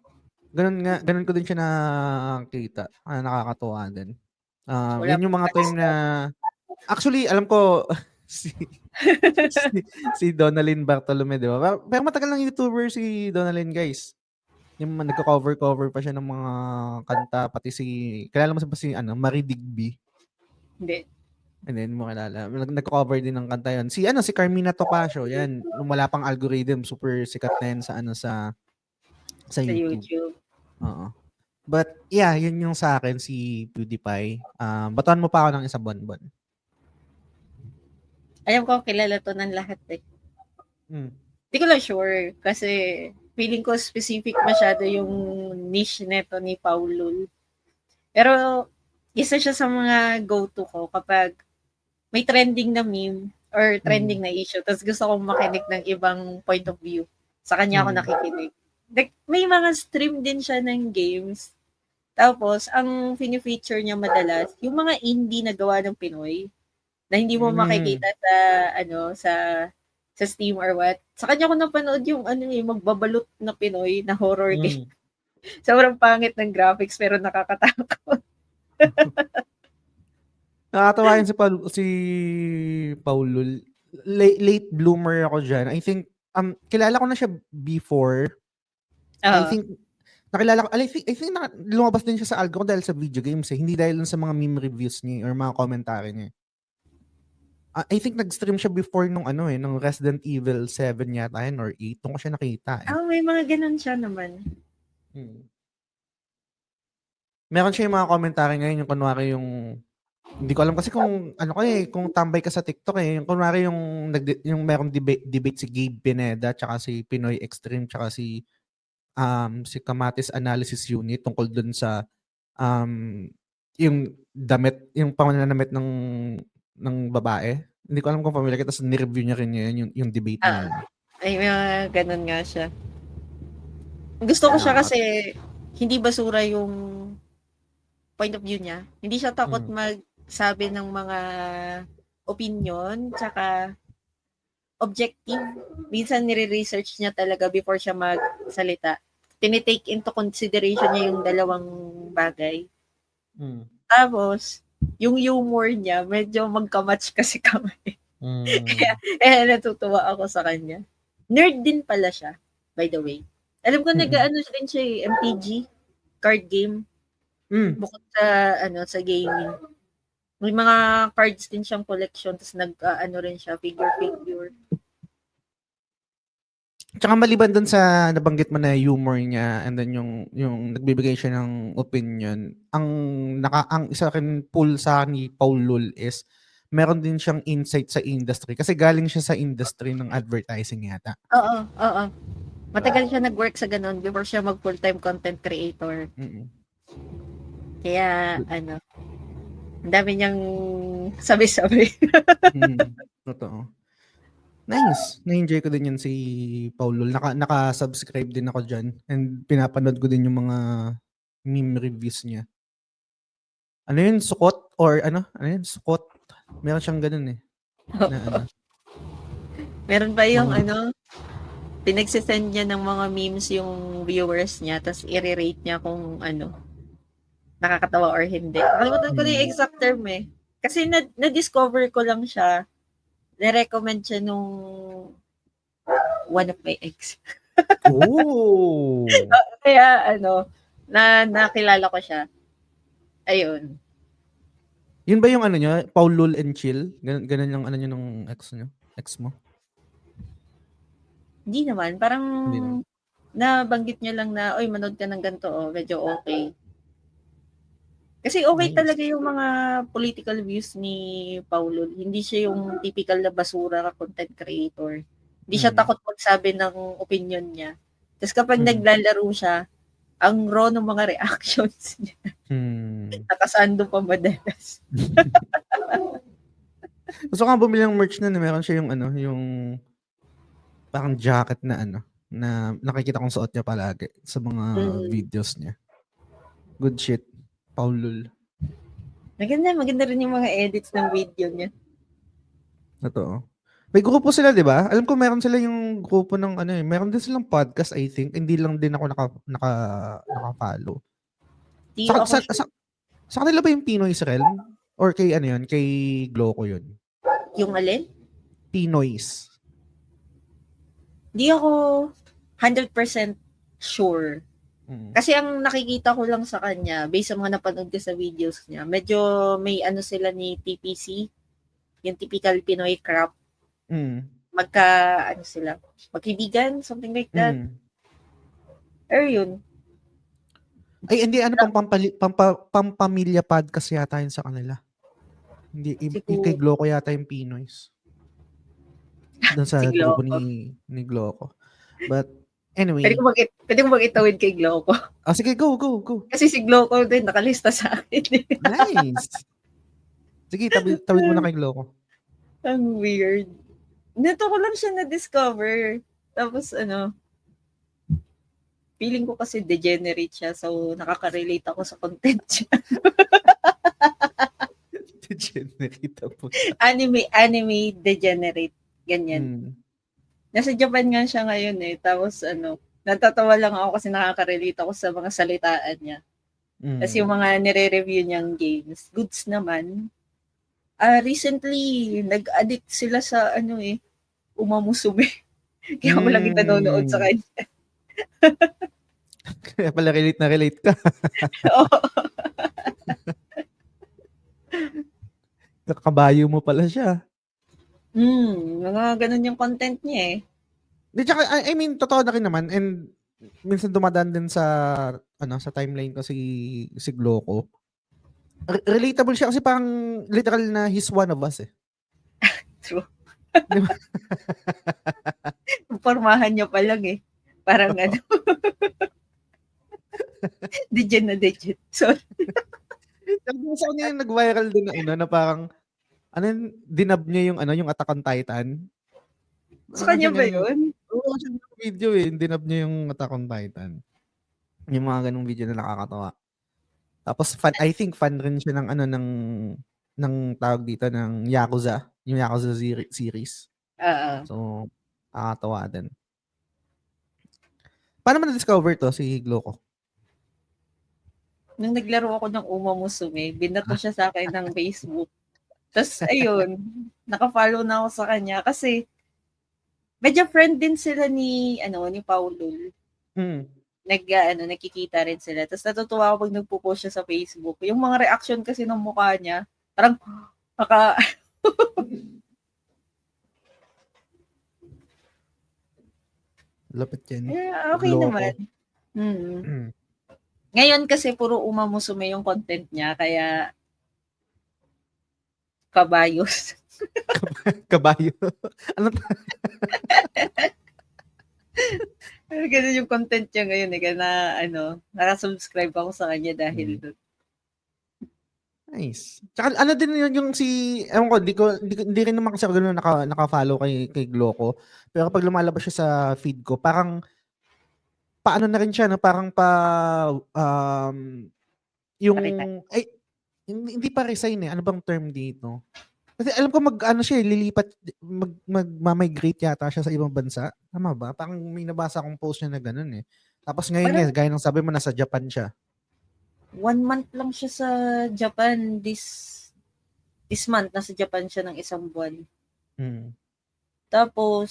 Ganun ko din siya nakita. Nakakatuwa din. Yun yung mga time na actually alam ko si Donalyn Bartolome, di ba? Pero matagal ng YouTuber si Donalyn, guys. Yung nagko-cover pa siya ng mga kanta, pati kilala mo ba si Marie Digby? Hindi. And then mo kilala. Nagko-cover din ng kanta yun. Si Carmina Topacio, yan. Nung wala pang algorithm, super sikat na yan sa YouTube. Oo. But yeah, yun yung sa akin, si PewDiePie. Batuhan mo pa ako ng isa Bonbon. Alam ko, kilala to ng lahat eh. Hindi ko lang sure kasi feeling ko specific masyado yung niche neto ni Paulul. Pero isa siya sa mga go-to ko kapag may trending na meme or trending na issue tapos gusto kong makinig ng ibang point of view. Sa kanya ako nakikinig. May mga stream din siya ng games. Tapos, ang fini-feature niya madalas, yung mga indie na gawa ng Pinoy na hindi mo makikita sa Steam or what. Sa kanya ko napanood yung magbabalot na Pinoy na horror game. Sobrang pangit ng graphics pero nakakatakot. Nakakatawa yun si Paulul. Late bloomer ako dyan. I think, kilala ko na siya before. I think, nakilala ko, I think lumabas din siya sa algo dahil sa video games eh. Hindi dahil sa mga meme reviews niya or mga commentary niya. I think nag-stream siya before nung nung Resident Evil 7 yata yun or 8. Doon ko siya nakita eh. May mga ganun siya naman. Meron siya yung mga commentary ngayon, yung kunwari yung hindi ko alam kasi kung kung tambay ka sa TikTok eh. Yung kunwari yung merong debate si Gabe Pineda tsaka si Pinoy Extreme tsaka si Kamatis Analysis Unit tungkol dun sa yung damit, yung pananamit ng babae. Hindi ko alam kung familiar kita, ni-review niya rin yun, yung debate na yun. Ay, mga ganun nga siya. Gusto ko siya kasi hindi basura yung point of view niya. Hindi siya takot magsabi ng mga opinion, tsaka objective. Minsan nire-research niya talaga before siya magsalita. Tinitake into consideration niya yung dalawang bagay. Tapos, yung humor niya, medyo magka-match kasi kami. Kaya natutuwa ako sa kanya. Nerd din pala siya, by the way. Alam ko nag-ano din siya MTG, card game. Bukod sa gaming. May mga cards din siyang collection, tapos rin siya, figure. Tsaka maliban dun sa nabanggit mo na humor niya and then yung nagbibigay siya ng opinion, ang isa rin pull sa ni Paul Lul is meron din siyang insight sa industry kasi galing siya sa industry ng advertising yata. Oo, oo. Matagal siya nag-work sa ganun before siya mag full-time content creator. Mm. Kaya, ano, ang dami niyang sabi-sabi. Totoo. Nice. Na-enjoy ko din yun si Paul Lul. Naka-subscribe din ako dyan and pinapanood ko din yung mga meme reviews niya. Ano yun? Sukot? Or ano? Ano yun? Sukot? Meron siyang ganun eh. Na ano. Meron pa yung Mga, pinagsisend niya ng mga memes yung viewers niya, tapos i-rate niya kung nakakatawa or hindi. Nakalimutan ko na yung exact term eh. Kasi na-discover ko lang siya, na-recommend siya nung one of my ex. oh! Kaya nakilala ko siya. Ayun. Yun ba yung ano nyo? Paul Lul and Chill? Ganun yung ano nyo nung ex nyo? Ex mo? Hindi naman. Parang Hindi naman. nabanggit niya lang na, oy, manood ka ng ganito, medyo okay. Kasi okay Nice. talaga yung mga political views ni Paulo. Hindi siya yung typical na basura ka content creator. Hindi siya takot magsabi ng opinion niya. Tapos kapag naglalaro siya, ang raw ng mga reactions niya. Nakasando pa madalas. Gusto ko nga bumili ng merch na meron siya yung ano, yung parang jacket na ano, na nakikita kong suot niya palagi sa mga videos niya. Good shit. Paul Lul. Maganda rin yung mga edits ng video niya. Totoo. May grupo sila, di ba? Alam ko meron sila yung grupo ng ano eh. Meron din silang podcast, I think. Hindi lang din ako naka-follow. Di Sa, ako sa, sure. sa kanila ba yung Pinoy's Realm? Or kay ano yun? Kay Gloco yun? Yung alin? Pinoy's. Di ako 100% sure. Kasi ang nakikita ko lang sa kanya, based sa mga napanood ko sa videos niya, medyo may ano sila ni TPC, yung typical Pinoy crap. Magkaibigan, something like that. Pero yun. Ay, hindi, ano, pampamilya podcast yata yun sa kanila. Hindi, kay Gloco yata yung Pinoy's. Doon sa grupo ni Gloco. But, anyway. Pwede ko mag-itawid kay Gloco. Sige, go. Kasi si Gloco din, nakalista sa akin. Nice. Sige, tawid mo na kay Gloco. Ang weird. Nito ko lang siya na-discover. Tapos feeling ko kasi degenerate siya, so nakaka-relate ako sa content siya. Degenerate po. Anime degenerate. Ganyan. Nasa Japan nga siya ngayon eh. Tapos natatawa lang ako kasi nakaka-relate ako sa mga salitaan niya. Tapos yung mga nire-review niyang games, goods naman. Recently, nag-addict sila sa Umamusume. Kaya ako lagi nanonood sa kanya. Kaya pala relate ka. Oo. Nakabayo mo pala siya. Mga ganun yung content niya eh. I mean, totoo na rin naman. And minsan dumadaan din sa timeline ko si Gloco. Relatable siya kasi parang literal na he's one of us eh. True. Diba? Pormahan niya pa lang eh. Parang degen na degen. Sorry. Sa kanya yung nag-viral din na parang dinab niya yung Attack on Titan. Sa kanya ba yun? Oo, siya yung video eh. Dinab niya yung Attack on Titan. Yung mga ganung video na nakakatawa. Tapos I think fan rin siya ng tawag dito ng Yakuza, yung Yakuza series. So, nakakatawa din. Paano mo na-discover to si Gloco? Nung naglaro ako ng Umamusume, binato siya sa akin ng Facebook. Tapos, ayun, naka-follow na ako sa kanya kasi medyo friend din sila ni Paulo. Nagkikita rin sila. Tapos natutuwa ako pag nagpo-post siya sa Facebook. Yung mga reaction kasi ng mukha niya, parang Lapit yan. Okay Glow naman. Ngayon kasi puro umamusume yung content niya, kaya kabayos. Kabayo. Ano Ganun yung content niya ngayon eh. Kaya nakasubscribe ako sa kanya dahil doon. Nice. Tsaka ano din yun yung ewan ko, hindi rin naman kasi ako ganun naka-follow kay Gloco. Pero pag lumalabas siya sa feed ko, parang paano na rin siya, no? Parang yung, hindi pa resign eh. Ano bang term dito? Kasi alam ko siya lilipat, mag-migrate yata siya sa ibang bansa. Tama ba? Parang may nabasa akong post niya na ganun eh. Tapos ngayon gaya ng sabi mo, nasa Japan siya. 1 month lang siya sa Japan. This month, nasa Japan siya ng 1 buwan. Tapos,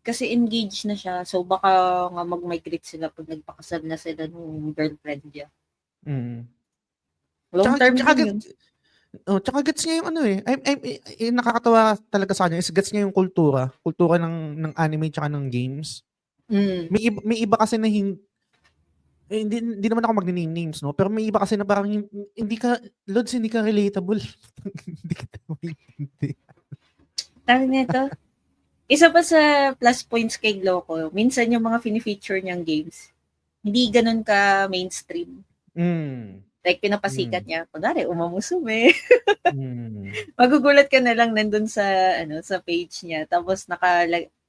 kasi engaged na siya. So, baka nga mag-migrate sila pag nagpakasal na sila ng girlfriend niya. Long term din yun. Tsaka gets niya yung nakakatawa talaga sa kanya is gets niya yung kultura ng anime tsaka ng games. May iba kasi na hindi naman ako mag-name names, no? Pero may iba kasi na parang hindi ka relatable. Hindi kita maintindihan. Tawag nito. Isa pa sa plus points kay Gloco, minsan yung mga fini-feature niyang games, hindi ganun ka mainstream. Like, pinapasikat niya. Kunwari, umamusume. Magugulat ka na lang nandun sa page niya. Tapos,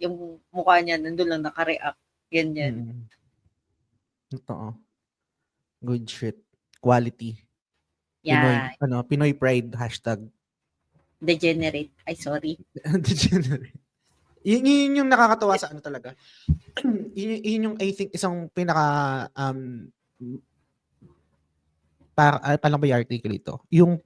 yung mukha niya, nandun lang naka-react. Ganyan. Totoo. Good shit. Quality. Yeah. Pinoy Pride #. Degenerate. Ay, sorry. Degenerate. Yun yung nakakatawa sa talaga. Yun yung I think isang pinaka paano ba i-article ito? Yung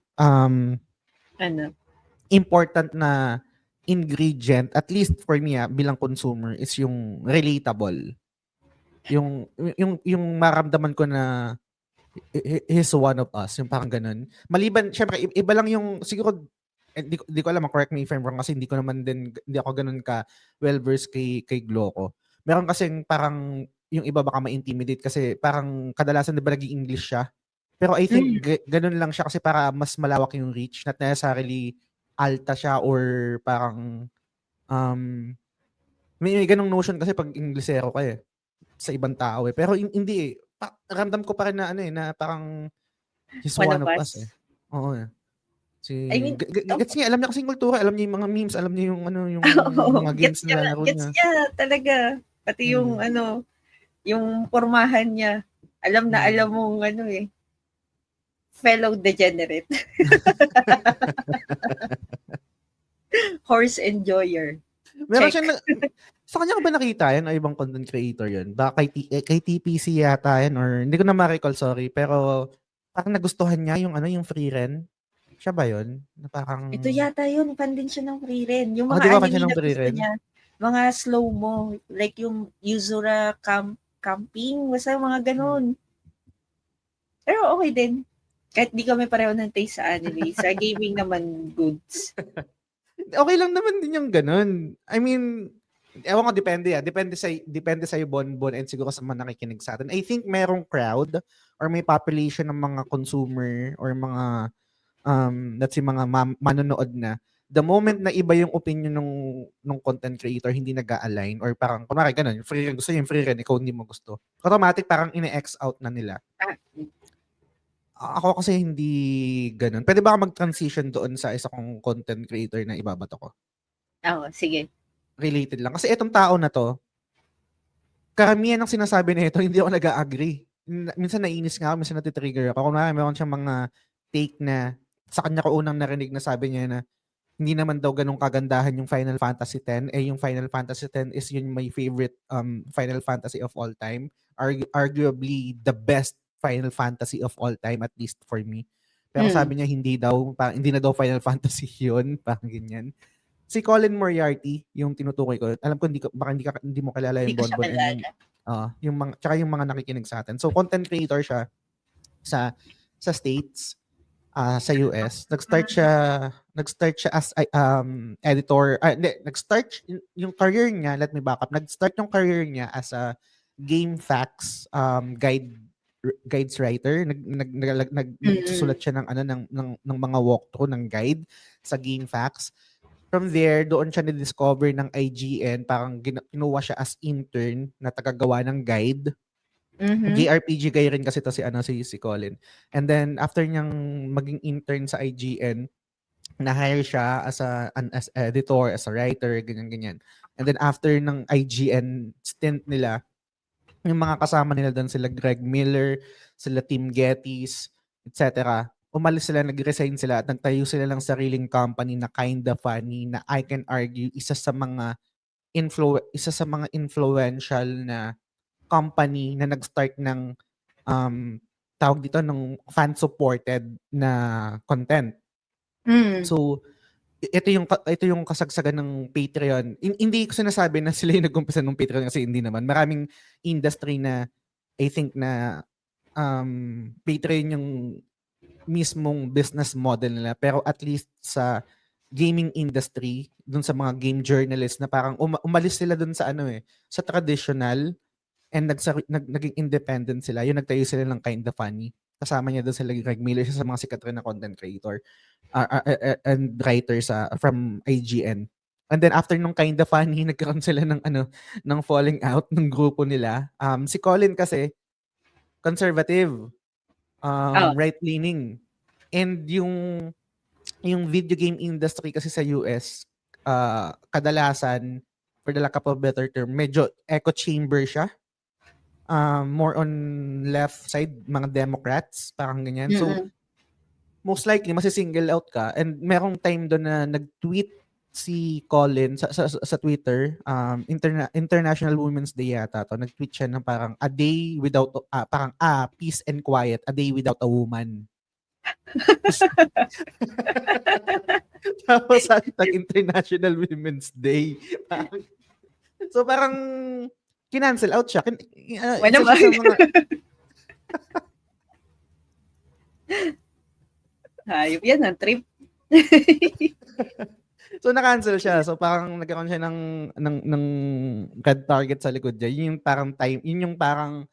important na ingredient, at least for me bilang consumer, is yung relatable. Yung maramdaman ko na he's one of us, yung parang ganun. Maliban, syempre, iba lang yung, siguro, di ko alam, correct me if I'm wrong, kasi hindi ako ganun ka well-versed kay Gloco. Meron kasing parang, yung iba baka ma-intimidate kasi parang kadalasan di ba naging English siya? Pero I think ganun lang siya kasi para mas malawak yung reach, not necessarily alta siya or parang may ganung notion kasi pag Inglesero ka sa ibang tao pero hindi ramdam ko pa rin na na parang he's one of us Oo gets niya, alam niya kasi yung kultura, alam niya yung mga memes, alam niya yung yung mga games na lalaro niya. Gets niya talaga. Pati yung yung pormahan niya. Alam na alam mong fellow degenerate. Horse enjoyer. Meron siya sa kanya ko ba nakita yan o ibang content creator yun? Baka kay TPC yata yan or hindi ko na ma-recall, sorry. Pero parang nagustuhan niya yung yung free ren. Siya ba yun? Na parang ito yata yun, fan din siya ng free ren. Yung mga diba, anime na gusto niya. Mga slow-mo. Like yung Yuzura Camping. Basta mga ganun. Pero okay din. Kahit di kami pareho ng taste sa anime. Sa gaming naman, goods. Okay lang naman din yung ganun. I mean, ewan ko, depende depende sa'yo, Bonbon, and siguro sa mga nakikinig sa atin. I think merong crowd or may population ng mga consumer or mga let's say mga manonood na the moment na iba yung opinion nung content creator, hindi nag-a-align or parang kunwari ganun, gusto yung free ren, ikaw hindi mo gusto. Automatic parang ine-X out na nila. Ako kasi hindi ganun. Pwede ba ako mag-transition doon sa isa kong content creator na ibabato ko? Oo, sige. Related lang. Kasi itong tao na to, karamihan ng sinasabi na ito, hindi ako nag-a-agree. Minsan naiinis nga ako, minsan natitrigger ako. Kung meron siyang mga take na, sa kanya ko unang narinig na sabi niya na, hindi naman daw ganun kagandahan yung Final Fantasy X. Yung Final Fantasy X is yun my favorite Final Fantasy of all time. Arguably the best Final Fantasy of all time, at least for me. Pero sabi niya hindi na daw Final Fantasy yun, parang ganyan. Si Colin Moriarty, yung tinutukoy ko. Alam ko hindi mo kilala yung Bonbon and tsaka yung mga nakikinig sa atin. So content creator siya sa States, sa US. Nag-start siya nag-start siya as editor. Nag-start yung career niya, let me back up. Nag-start yung career niya as a game facts guides writer. Nagsusulat siya ng ng mga walkthrough ng guide sa game facts. From there, doon siya na-discover ng IGN, parang kinuha siya as intern na tagagawa ng guide. JRPG guy rin kasi to si Colin. And then after niyang maging intern sa IGN, na-hire siya as editor, as a writer, ganyan. And then after ng IGN stint nila, yung mga kasama nila doon, sila Greg Miller, sila Tim Gettys, etc. Umalis sila, nag-resign sila at nagtayo sila ng sariling company na Kinda Funny, na I can argue isa sa mga influential na company na nag-start ng tawag dito ng fan-supported na content. So ito yung kasagsagan ng Patreon. Hindi ko sinasabi na sila yung nag-umpisa ng Patreon kasi hindi naman. Maraming industry na I think na Patreon yung mismong business model nila, pero at least sa gaming industry, dun sa mga game journalists na parang umalis sila dun sa sa traditional and naging independent sila. Yung nagtayo sila ng Kinda Funny. Kasama niya doon sila Greg Miller, siya sa mga sikat rin na content creator and writer from IGN. And then after nung Kinda Funny, nagkaroon sila ng falling out ng grupo nila. Si Colin kasi conservative, right-leaning. And yung video game industry kasi sa US, kadalasan, for the lack of a better term, medyo echo chamber siya. More on left side, mga Democrats, parang ganyan. So, most likely, masisingle out ka. And merong time doon na nag-tweet si Colin sa Twitter, International Women's Day yata to. Nag-tweet siya ng parang a day without, parang peace and quiet, a day without a woman. Tapos hashtag International Women's Day. So parang kinancel out siya. Wala ba? Hayop yan, ang trip. So na-cancel siya. So parang nagkaroon siya ng red target sa likod niya. Yun yung parang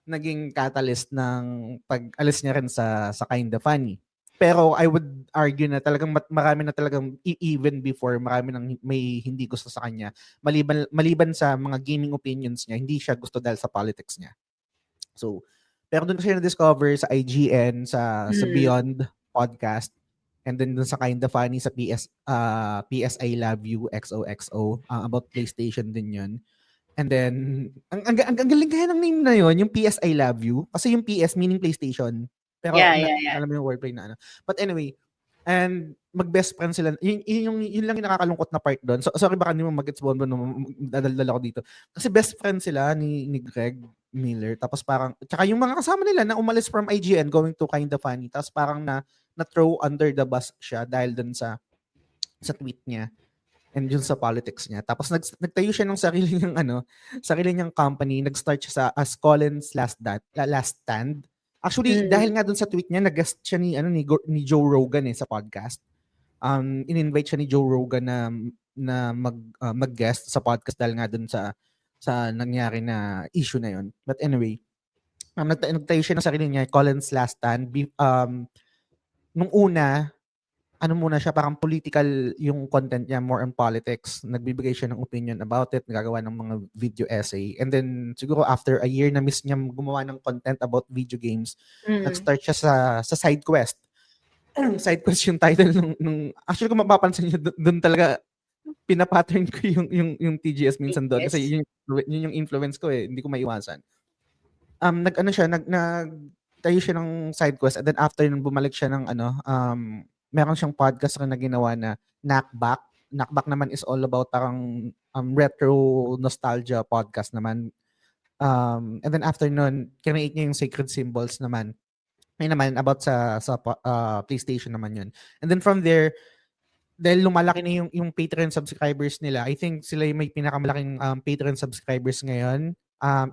naging catalyst ng pag-alis niya rin sa Kinda Funny. Pero I would argue na talagang marami na talagang even before, marami nang may hindi gusto sa kanya. Maliban sa mga gaming opinions niya, hindi siya gusto dahil sa politics niya. So, pero doon kasi na-discover sa IGN, sa Beyond podcast, and then doon sa Kinda Funny sa PS I Love You XOXO, about PlayStation din yun. And then, ang galing kaya ng name na yun, yung PS I Love You. Kasi yung PS meaning PlayStation. Pero alam mo yung wordplay na But anyway, and mag-best friend sila. Yun lang yung nakakalungkot na part doon. So, sorry baka hindi mo mag-gets bonbon dadaldal ako dito. Kasi best friend sila ni Greg Miller. Tapos parang, tsaka yung mga kasama nila na umalis from IGN going to Kinda Funny. Tapos parang na-throw under the bus siya dahil dun sa tweet niya and yun sa politics niya. Tapos nagtayo siya ng sarili niyang company. Nag-start siya as Colin's Last Stand. Actually, dahil nga dun sa tweet niya, nag-guest siya ni Joe Rogan sa podcast. In-invite siya ni Joe Rogan na mag-guest sa podcast dahil nga dun sa nangyari na issue na yun. But anyway, nagtayo siya ng sarili niya, Colin's Last Stand. Nung una, muna siya, parang political yung content niya, more on politics. Nagbibigay siya ng opinion about it, nagagawa ng mga video essay. And then, siguro after a year na miss niya gumawa ng content about video games, nag-start siya sa Side Quest. Side Quest yung title nung actually kung mapapansin niyo, doon talaga pinapattern ko yung TGS minsan doon. Kasi yun yung influence ko hindi ko maiwasan. Nagtayo siya ng Side Quest, and then after nung bumalik siya ng meron siyang podcast na ginawa na Knockback. Knockback naman is all about parang retro nostalgia podcast naman. And then after nun, kinreate niya yung Sacred Symbols naman. Ayun naman, about sa PlayStation naman yun. And then from there, dahil lumalaki na yung Patreon subscribers nila, I think sila yung may pinakamalaking Patreon subscribers ngayon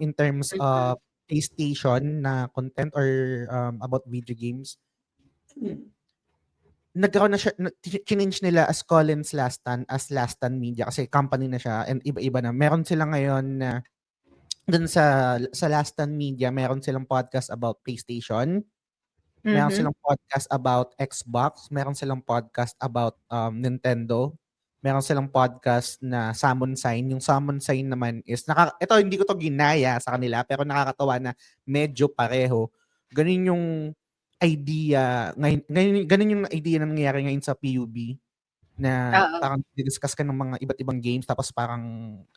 in terms of PlayStation na content or about video games. nagkaroon na siya, change nila as Collins Lastan, as Lastan Media kasi company na siya and iba-iba na. Meron sila ngayon na dun sa Lastan Media, meron silang podcast about PlayStation, meron Mhm. silang podcast about Xbox, meron silang podcast about Nintendo, meron silang podcast na Summon Sign. Yung Summon Sign naman is, ito hindi ko to ginaya sa kanila pero nakakatawa na medyo pareho. Ganun yung idea, ganun yung idea na nangyayari ngayon sa PUB na Oo. parang di-discuss ka ng mga iba't ibang games tapos parang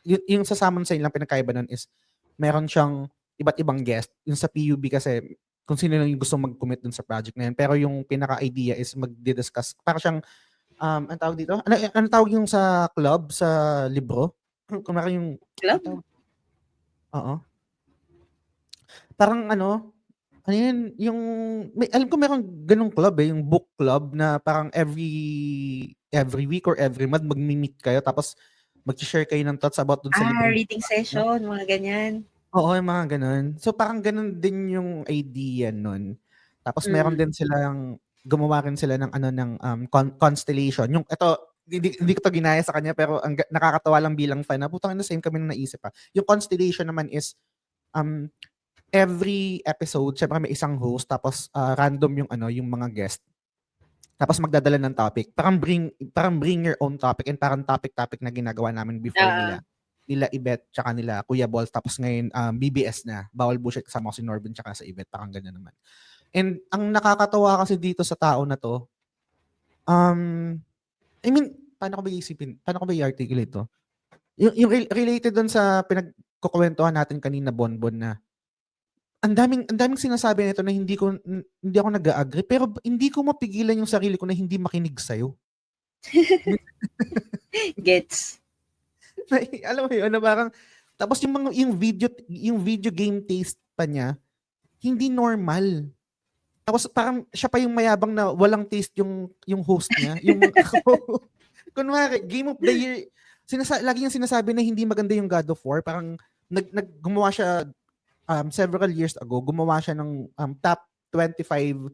yung sa Summon Sign lang pinagkaiba nun is meron siyang iba't ibang guest. Yung sa PUB kasi kung sino lang yung gusto mag-commit dun sa project na yun. Pero yung pinaka-idea is magdi-discuss. Para siyang, ang tawag dito? Ano tawag yung sa club, sa libro? Kumari yung, Club? oo. Parang ano yun, yung, alam ko meron ganung club yung book club na parang every week or every month magmi-meet kayo tapos mag-share kayo ng thoughts about dun sa libreng Reading session, mga ganyan. Oo, yung mga gano'n. So, parang gano'n din yung idea nun. Tapos meron din gumawa rin sila ng constellation. Yung ito, hindi ko to ginaya sa kanya pero nakakatawa lang bilang fan na putang ina same kami nung naisip pa. Yung constellation naman is every episode, syempre may isang host tapos random yung mga guest. Tapos magdadala ng topic. Parang bring your own topic and parang topic na ginagawa namin before nila Ibet tsaka nila Kuya Balls tapos ngayon BBS na. Bawal bullshit kasama ko si Norbin tsaka sa Ibet. Parang ganyan naman. And ang nakakatawa kasi dito sa tao na to, I mean, paano ko ba iisipin? Paano ko ba i-articulate to? Yung related dun sa pinagkukwentuhan natin kanina, Bonbon, na ang daming sinasabi nito na hindi ako nag-agree pero hindi ko mapigilan yung sarili ko na hindi makinig sa'yo. Gets. Alam mo yun, na parang tapos yung video game taste pa niya hindi normal. Tapos parang siya pa yung mayabang na walang taste yung host niya, yung kunwari Game of the Year, lagi niyang sinasabi na hindi maganda yung God of War, parang gumawa siya several years ago, gumawa siya ng top 25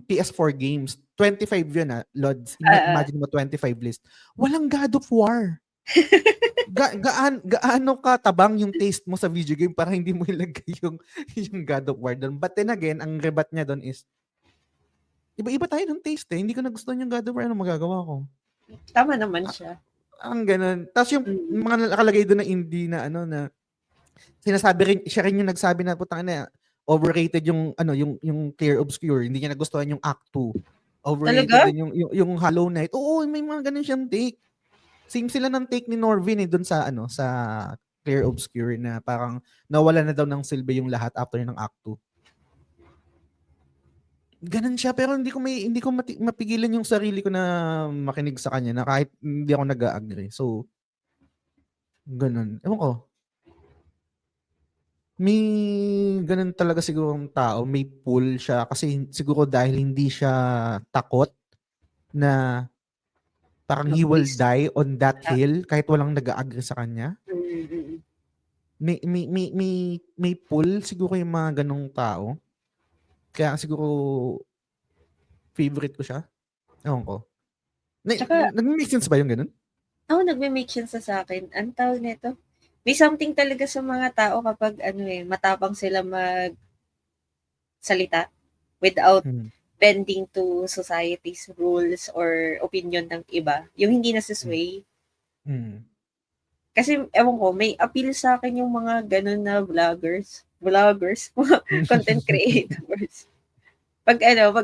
PS4 games. 25 yun Lods. Imagine mo 25 list. Walang God of War. Gaano katabang yung taste mo sa video game para hindi mo ilagay yung God of War doon. But then again, ang rebat niya doon is iba-iba tayo ng taste Hindi ko nagustuhan yung God of War. Ano magagawa ko? Tama naman siya. Ang ganun. Tapos yung mga nakalagay doon na indie na na sinasabi rin, siya rin yung nagsabi na putang na overrated yung yung Clear Obscure. Hindi niya nagustuhan yung Act 2. Overrated Talaga? din yung Hollow Knight. Oo, may mga ganun siyang take. Same sila ng take ni Norvin doon sa sa Clear Obscure na parang nawala na daw ng silbi yung lahat after ng Act 2. Ganun siya pero hindi ko mapigilan yung sarili ko na makinig sa kanya na kahit hindi ako nag-agree. So ganun. Ewan ko. May ganun talaga sigurong tao, may pull siya kasi siguro dahil hindi siya takot na parang he will die on that hill kahit walang nag-agree sa kanya. May pull siguro yung mga ganung tao. Kaya siguro favorite ko siya. Ewan ko. Nag-make sense ba yung ganun? Oo, nagme-make sense sa akin. Ang tawag nito? May something talaga sa mga tao kapag matapang sila salita without bending to society's rules or opinion ng iba. Yung hindi nasisway. Kasi, ewan ko, may appeal sa akin yung mga ganun na vloggers, content creators. Pag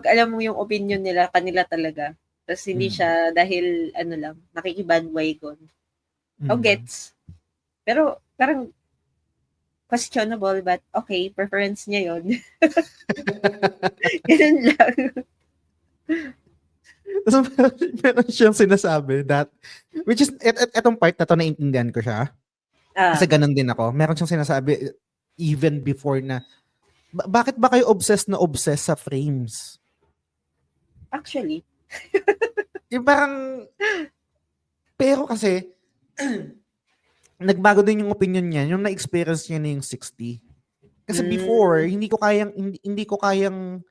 alam mo yung opinion nila, kanila talaga. Tapos hindi siya dahil, lang, nakikibandwagon. Gets. Pero, parang, questionable, but okay, preference niya yun. Ganun lang. So, meron siyang sinasabi that, which is, etong part na to, naiintindihan ko siya. Kasi ganun din ako. Meron siyang sinasabi, even before na, bakit ba kayo obsessed sa frames? Actually. Yung parang, pero kasi, nagbago din yung opinion niya, yung na-experience niya na yung 60. Kasi before, hindi ko kayang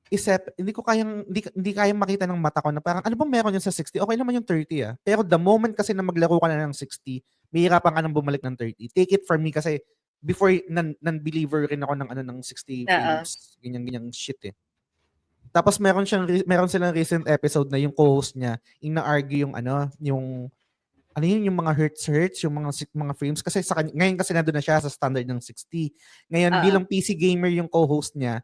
hindi kayang makita ng mata ko na parang ano bang meron yun sa 60? Okay naman yung 30 ah. Pero the moment kasi na maglaro ka na ng 60, mahihirapan ka nang bumalik ng 30. Take it from me kasi before non-believer rin ako ng ano ng 60 Oo. frames, ganyan shit eh. Tapos meron silang recent episode na yung co-host niya, ina-argue yung yung mga hertz, yung mga frames kasi ngayon kasi nandoon na siya sa standard ng 60. Ngayon Oo. bilang PC gamer yung co-host niya,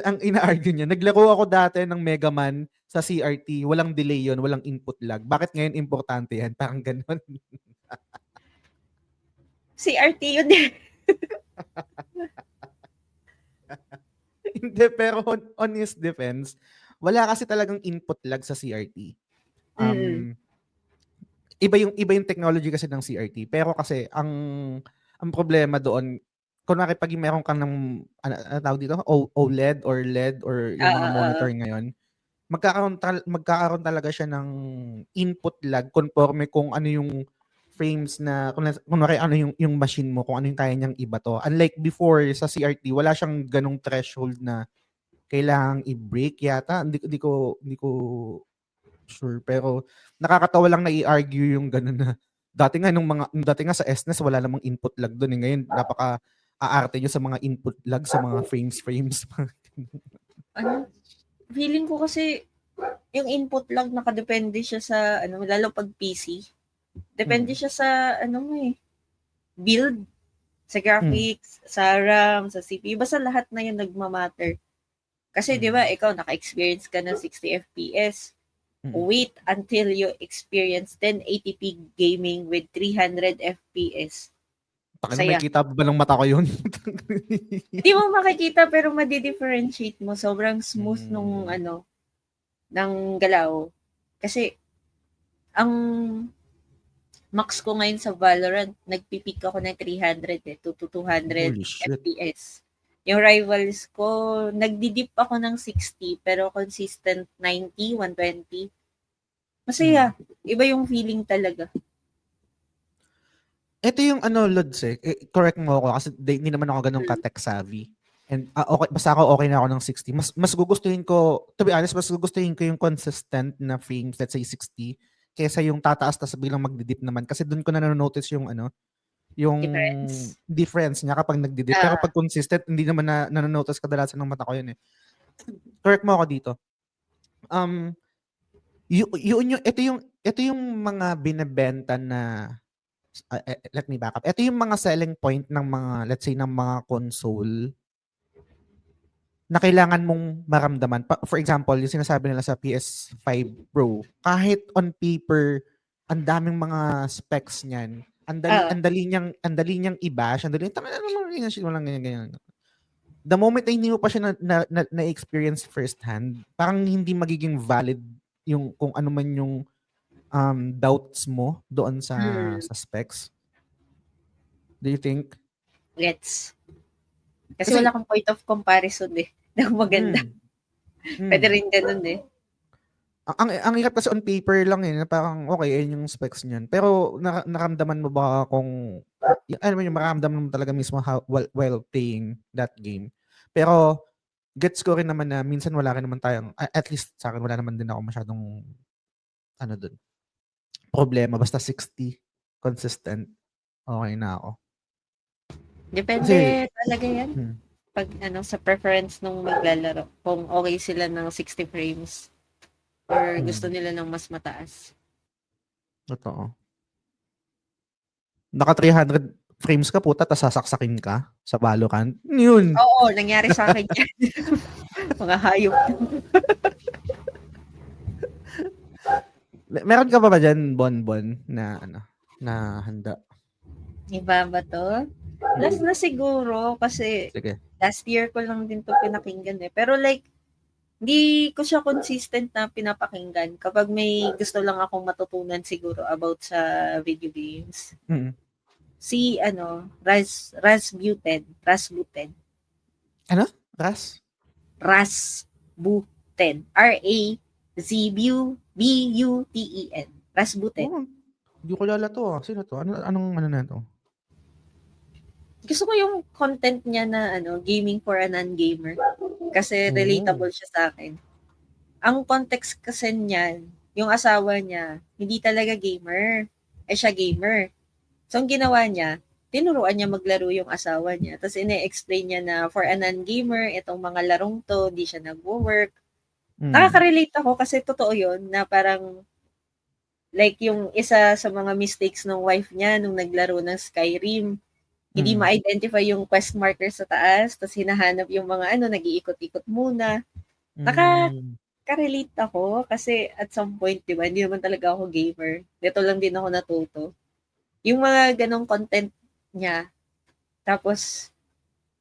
ang ina-argue niya, naglaro ako dati ng Mega Man sa CRT, walang delay yon, walang input lag. Bakit ngayon importante yan? Parang ganun. CRT yun eh. Hindi, pero on his defense, wala kasi talagang input lag sa CRT. Iba yung technology kasi ng CRT. Pero kasi ang problema doon, kunwari pag meron kang ng tawag dito, OLED or LED or yung mga monitor ngayon, magkakaroon talaga siya ng input lag conforme kung ano yung frames na kunwari ano yung machine mo, kung ano yung kaya niyang ibato. Unlike before sa CRT, wala siyang ganung threshold na kailangang i-break yata. Hindi ko sure, pero nakakatawa lang na i-argue yung ganun na dati nga sa SNES wala namang input lag doon eh. Ngayon napaka aarte nyo sa mga input lag sa mga frames. Ano? Feeling ko kasi yung input lag nakadepende siya sa lalo pag PC. Depende siya sa build, sa graphics, sa RAM, sa CPU. Basta lahat na yun nagmamatter. Kasi 'di ba ikaw naka-experience ka ng 60 FPS. Wait until you experience 1080p gaming with 300 FPS. May kita ba ng mata ko yun? Hindi mo makikita pero madi-differentiate mo. Sobrang smooth nung ng galaw. Kasi ang max ko ngayon sa Valorant, nagpipick ako ng 300 to 200 FPS. Yung rivals ko, nagdidip ako ng 60 pero consistent 90, 120. Masaya. Iba yung feeling talaga. Ito yung Lods correct mo ako kasi hindi naman ako ganun ka-tech savvy. And okay, basta okay na ako ng 60. Mas gugustuhin ko, to be honest, mas gugustuhin ko yung consistent na frames, let's say 60, kaysa yung tataas tas biglang magdidip naman kasi doon ko na notice yung yung difference niya kapag nagdidip. Pero pag consistent, hindi naman na nanonotice kadalasan ng mata ko yun eh. Correct mo ako dito. Ito yung mga binebenta na let me back up. Ito yung mga selling point ng mga, let's say, ng mga console na kailangan mong maramdaman. For example, yung sinasabi nila sa PS5 Pro, kahit on paper, ang daming mga specs niyan. Ang dali niyang i-bash, walang ganyan. The moment na hindi mo pa siya na-experience firsthand, parang hindi magiging valid yung kung ano man yung doubts mo doon sa specs. Do you think? Gets. Kasi wala kang point of comparison eh. Na maganda. Pwede rin ganun eh. Ang hirap kasi on paper lang eh, na parang okay, yun yung specs niyan. Pero naramdaman mo ba kung, alam mo yung maramdaman mo talaga mismo while playing that game. Pero, gets ko rin naman na minsan wala rin naman tayong, at least sa akin, wala naman din ako masyadong, dun, problema. Basta 60, consistent, okay na ako. Depende talaga yan. Pag sa preference nung maglalaro. Kung okay sila ng 60 frames. Or gusto nila ng mas mataas. Totoo. Naka 300 frames ka puta, tas sasaksakin ka sa Valorant. Yun. Oo, nangyari sa akin yan. Mga hayop. Meron ka ba dyan, Bonbon, na na handa? Iba ba to? Last na siguro kasi last year ko lang din to pinakinggan eh. Pero like, hindi ko siya consistent na pinapakinggan kapag may gusto lang akong matutunan siguro about sa video games. Si Rasputin. Ano? Rasputin. R-A-Z-B-U-T-E-N. Rasputin. Oh, hindi ko kilala to. Sino to? Anong na to? Gusto ko yung content niya na gaming for a non-gamer. Kasi relatable siya sa akin. Ang context kasi niyan, yung asawa niya, hindi talaga gamer. Siya gamer. So, ang ginawa niya, tinuruan niya maglaro yung asawa niya. Tapos, ine-explain niya na for a non-gamer, itong mga larong to, di siya nagwo-work. Nakaka-relate ako kasi totoo yun na parang like yung isa sa mga mistakes ng wife niya nung naglaro ng Skyrim, hindi ma-identify yung quest marker sa taas, tapos hinahanap yung mga nag-iikot-ikot muna. Nakaka-relate ako kasi at some point, di ba, hindi naman talaga ako gamer. Dito lang din ako natuto. Yung mga ganong content niya, tapos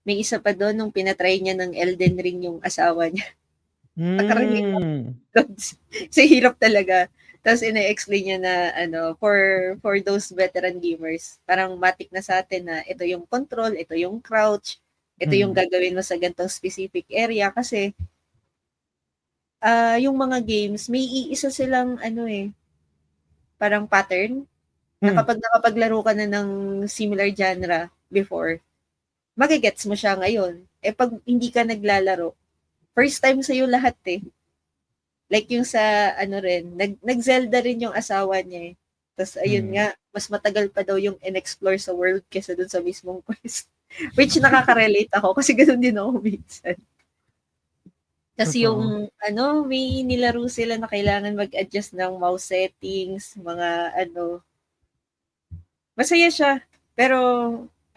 may isa pa doon nung pinatry niya ng Elden Ring yung asawa niya. Nakarelate ako doon. Kasi hirap talaga. Tapos ina-explain niya na for those veteran gamers, parang matik na sa atin na ito yung control, ito yung crouch, ito yung gagawin mo sa ganitong specific area kasi yung mga games, may iisa silang parang pattern na kapag nakapaglaro ka na ng similar genre before, magigets mo siya ngayon. Pag hindi ka naglalaro, first time sa'yo lahat eh. Like yung sa nag-Zelda rin yung asawa niya eh. Tapos ayun nga, mas matagal pa daw yung in-explore sa world kesa dun sa mismong quest. Which nakaka-relate ako kasi ganoon din ako minsan. Kasi yung may nilaro sila na kailangan mag-adjust ng mouse settings, mga masaya siya. Pero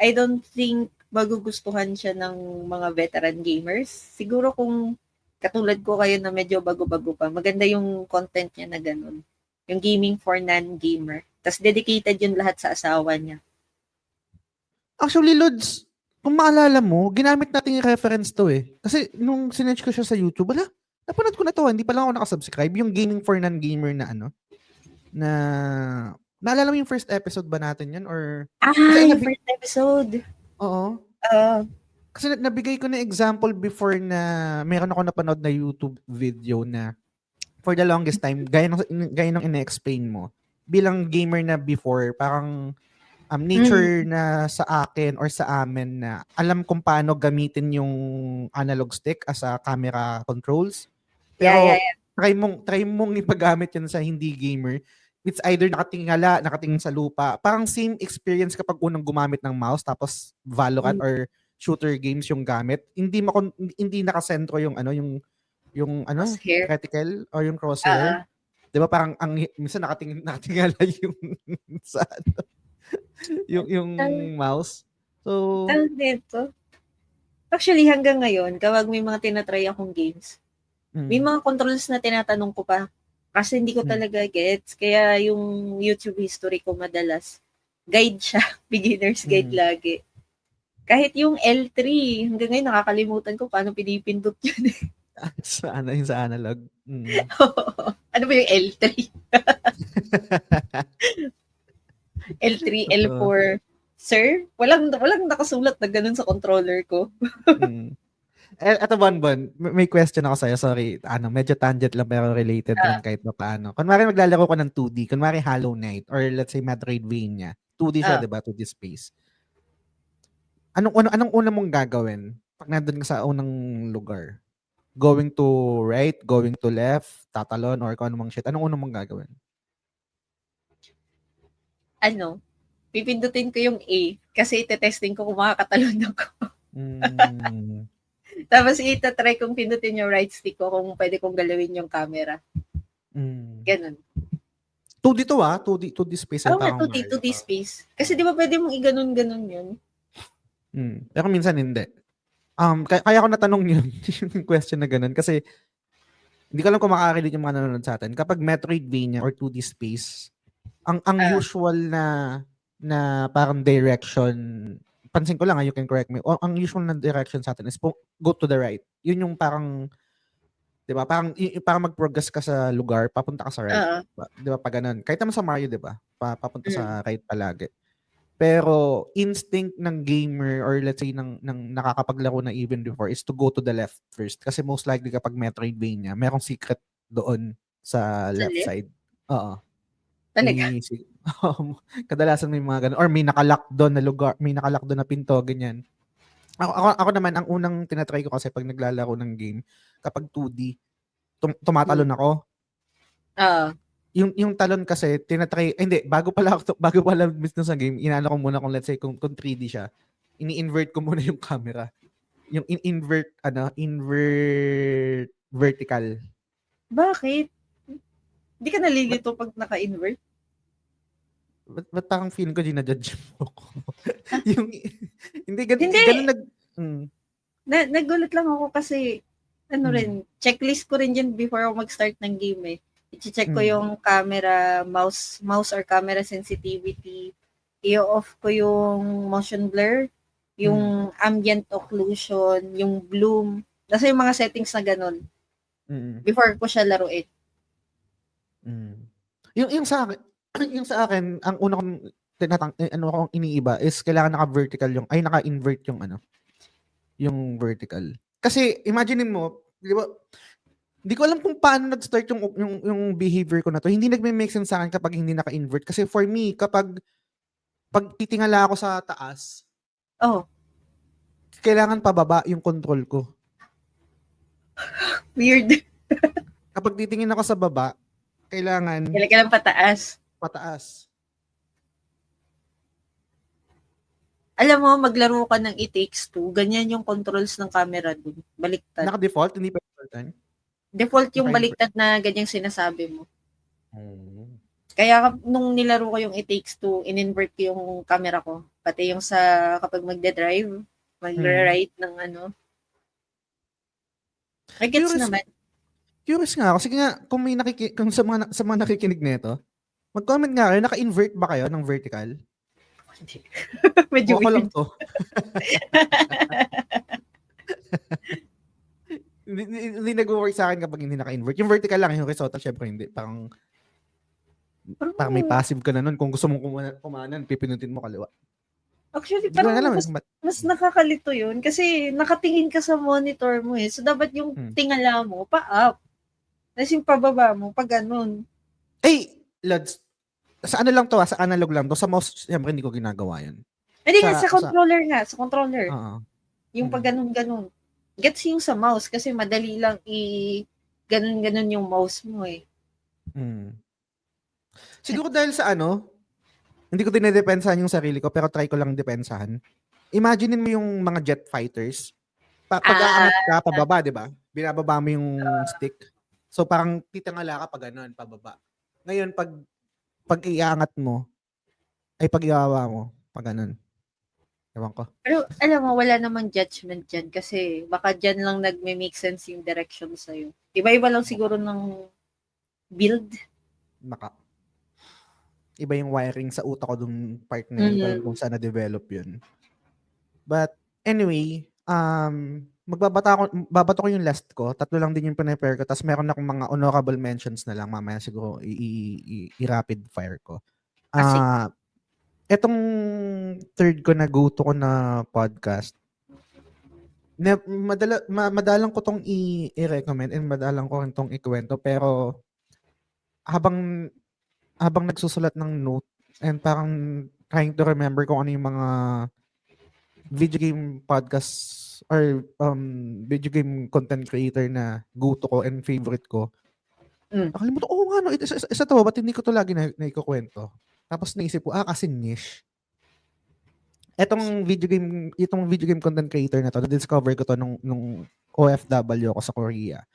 I don't think magugustuhan siya ng mga veteran gamers. Siguro kung katulad ko kayo na medyo bago-bago pa, maganda yung content niya na ganun. Yung gaming for non-gamer. Tapos dedicated yun lahat sa asawa niya. Actually, Lods, kung maalala mo, ginamit natin yung reference to eh. Kasi nung sinerch ko siya sa YouTube, napanood ko na to, hindi pa lang ako nakasubscribe. Yung gaming for non-gamer na naalala mo yung first episode ba natin yun? Or, yung first episode. Oo. Kasi nabigay ko na example before na meron ako napanood na YouTube video na for the longest time, gaya ng ina-explain mo, bilang gamer na before, parang nature na sa akin or sa amin na alam kung paano gamitin yung analog stick as a camera controls. Pero try mong ipagamit yan sa hindi gamer. It's either nakatingin sa lupa. Parang same experience kapag unang gumamit ng mouse tapos Valorant or shooter games yung gamit. Hindi nakasentro yung Crosshair. reticle or yung crosshair. 'Di ba parang minsan nakatingala yung sa yung mouse. So, dito. Actually, hanggang ngayon, kapag may mga tinatry akong games, may mga controls na tinatanong ko pa. Kasi hindi ko talaga gets. Kaya yung YouTube history ko madalas, guide siya. Beginner's guide lagi. Kahit yung L3, hanggang ngayon nakakalimutan ko paano pinipindot yun. yung sa analog. Ano ba yung L3? L3, L4. Sir, walang nakasulat na ganun sa controller ko. Eto Bon, may question ako sa'yo. Sorry, medyo tangent lang pero related lang kahit pa paano. Kunwari maglalaro ko ng 2D, kunwari Hollow Knight or let's say Metroidvania. 2D siya, 'di ba? 2D space. Anong una mong gagawin pag nandun ka sa unang lugar? Going to right, going to left, tatalon or kung anong shit. Anong una mong gagawin? Pipindutin ko yung A kasi ite-testing ko kung makakatalon ako. Tapos itatry kong pindutin yung right stick ko kung pwede kong galawin yung camera. Ganun. 2D to 2D space. Oo nga, 2D space. Kasi di ba pwede mong iganon-ganon yun? Pero minsan hindi. Kaya ko natanong yun, yung question na ganun. Kasi hindi ko alam kung makaka-relate yung mga nanonood sa atin. Kapag Metroidvania or 2D space, ang usual na parang direction, pansin ko lang, you can correct me, ang usual na direction sa atin is go to the right. Yun yung parang, di ba, parang mag-progress ka sa lugar, papunta ka sa right. Di ba, pag ganun. Kahit naman sa Mario, di ba, papunta sa right palagi. Pero instinct ng gamer or let's say ng nakakapaglaro na even before is to go to the left first. Kasi most likely kapag Metroidvania, merong secret doon sa left side. Oo. Kadalasan may mga ganun. Or may nakalock doon na lugar, may nakalock doon na pinto, ganyan. Ako naman, ang unang tinatry ko kasi pag naglalaro ng game, kapag 2D, tumatalon ako. Yung talon kasi, hindi, bago pala mismo sa game, inaano ko muna kung let's say, kung 3D siya, ini-invert ko muna yung camera. Yung invert vertical. Bakit? Hindi ka nalilito pag naka-invert? Ba't parang feeling ko ginajudge mo ko? Hindi, Nagulat lang ako kasi, checklist ko rin yan before ako mag-start ng game eh. I-check ko yung camera, mouse or camera sensitivity. I-off ko yung motion blur, yung ambient occlusion, yung bloom. Kasi yung mga settings na ganun. Before ko siya laruin. Yung sa akin, ang una kong akong iniiba is kailangan naka-vertical naka-invert yung vertical. Kasi imagine mo, di ba? Hindi ko alam kung paano nag-start yung behavior ko na to. Hindi nagme-make sense sa akin kapag hindi naka-invert. Kasi for me, pag titingala ako sa taas, kailangan pababa yung control ko. Weird. Kapag titingin ako sa baba, kailangan pataas. Pataas. Alam mo, maglaro ka ng It Takes Two, ganyan yung controls ng camera dun. Baliktad. Naka-default? Hindi pa default? Default yung baliktad na ganyang sinasabi mo. Kaya nung nilaro ko yung It Takes Two, in-invert ko yung camera ko. Pati yung sa kapag magde-drive, mag-ride ng I gets naman. Curious nga ako. Sige nga, kung sa mga nakikinig nito, mag-comment nga kayo, naka-invert ba kayo ng vertical? Medyo weird. Lang to. Hindi nag-work sa akin kapag hindi naka-invert. Yung vertical lang, yung horizontal, syempre hindi. Parang may passive ka na nun. Kung gusto mong kumanan, pipinutin mo kaliwa. Actually, parang mas nakakalito yun kasi nakatingin ka sa monitor mo eh. So, dapat yung tingala mo, pa-up. Tapos yung pababa mo, pa ganun. Lads, sa lang to, sa analog lang to. Sa mouse, syempre hindi ko ginagawa yun. Hindi nga, sa controller nga. Sa controller. Yung pag ganun-ganun. Gets yung sa mouse kasi madali lang ganun-ganun yung mouse mo eh. Siguro dahil sa hindi ko dinedepensahan yung sarili ko pero try ko lang depensahan. Imaginein mo yung mga jet fighters. Pag aangat ka pababa, di ba? Binababa mo yung stick. So parang titangala ka pag ganun, pababa. Ngayon, pag iaangat mo, pag iawa mo, pag ganun. Ewan ko. Pero alam mo, wala namang judgment dyan kasi baka dyan lang nagme-make sense yung direction sa'yo. Iba-iba lang siguro ng build. Iba yung wiring sa utak ko dun part na yun, kung saan na-develop yun. But anyway, babato ko yung last ko. 3 lang din yung prepare ko. Tapos meron akong mga honorable mentions na lang. Mamaya siguro i-rapid fire ko. Etong third ko na go-to ko na podcast, madalang ko tong i-recommend and madalang ko rin tong ikwento. Pero habang nagsusulat ng note and parang trying to remember kung ano yung mga video game podcast or video game content creator na go-to ko and favorite ko. Nakalimutan ko, nga no, isa to, ba't hindi ko to lagi na ikukwento? Tapos naisip ko, kasi niche. Itong video game content creator na to, na-discover ko to nung OFW ako sa Korea.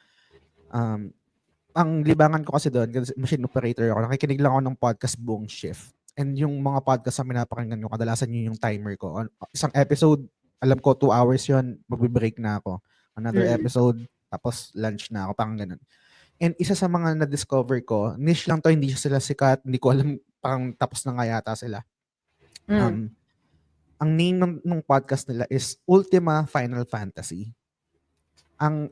Ang libangan ko kasi doon, kasi machine operator ako, nakikinig lang ako ng podcast buong shift. And yung mga podcast na pinapakinggan ko, kadalasan yun yung timer ko. Isang episode, alam ko 2 hours yun, magbe-break na ako. Another episode, tapos lunch na ako, parang ganun. And isa sa mga na-discover ko, niche lang to, hindi sila sikat, hindi ko alam, parang tapos na nga yata sila. Ang name ng podcast nila is Ultima Final Fantasy. Ang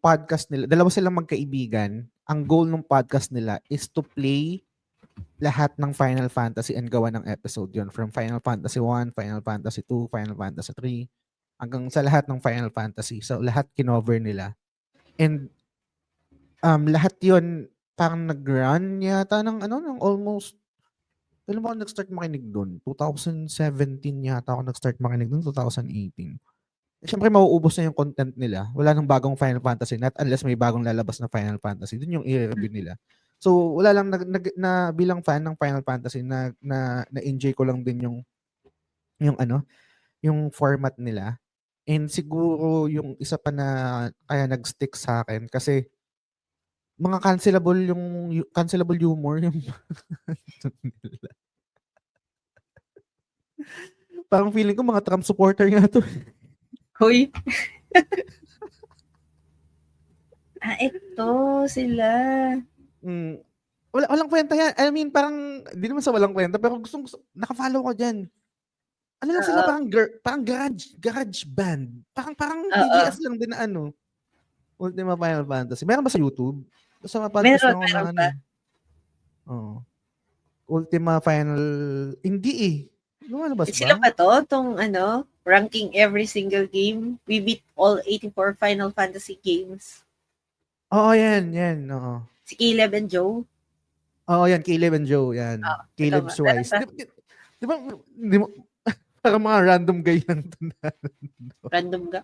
podcast nila, dalawa silang magkaibigan. Ang goal ng podcast nila is to play lahat ng Final Fantasy and gawa ng episode yun. From Final Fantasy 1, Final Fantasy 2, Final Fantasy 3, hanggang sa lahat ng Final Fantasy. So, lahat kinover nila. And lahat yun, parang nag-run yata ng almost, kailan ako nag-start makinig doon? 2017 yata ako nag-start makinig doon, 2018. syempre mauubos na yung content nila. Wala nang bagong Final Fantasy, not unless may bagong lalabas na Final Fantasy. Doon yung i-review nila. So, wala lang na bilang fan ng Final Fantasy na enjoy ko lang din yung ano, yung format nila. And siguro yung isa pa na kaya nag-stick sa akin kasi mga cancelable humor yung nila. Parang feeling ko mga Trump supporter nga to. Hoy. Ito sila. Walang kwenta yan. I mean, parang, di naman sa walang kwenta, pero naka-follow ko dyan. Ano lang sila, parang garage band. Parang TGS lang din na Ultima Final Fantasy. Meron ba sa YouTube? Sa mga podcast lang ako Meron ng pa. Ultima Final, hindi eh. Lumalabas ba? Sila pa to? Tong ranking every single game. We beat all 84 Final Fantasy games. Oo, yan. Oo. Si Caleb and Joe. Oo, yan. Caleb and Joe. Yan. Caleb Swice. Di ba, parang mga random guy lang ito na. Random ga.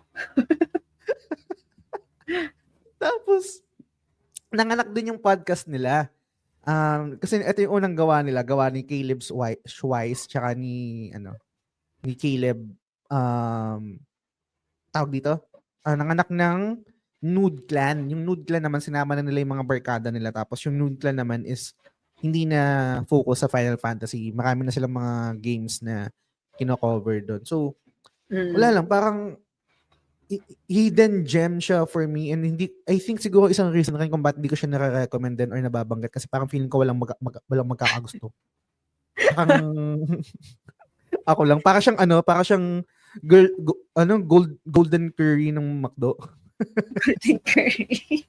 Tapos, nanganak din yung podcast nila. Kasi ito yung unang gawa ni Caleb Schweiss tsaka ni Caleb tawag dito nanganak ng Nude Clan. Yung Nude Clan naman sinama na nila yung mga barkada nila, tapos yung Nude Clan naman is hindi na focus sa Final Fantasy. Marami na silang mga games na kino-cover doon. So wala lang, parang hidden gem siya for me, and I think siguro isang reason rin kung bakit hindi ko siya nare-recommend din or nababanggit kasi parang feeling ko walang magkakagusto. Parang ako lang, para siyang golden curry ng McDo. Golden curry.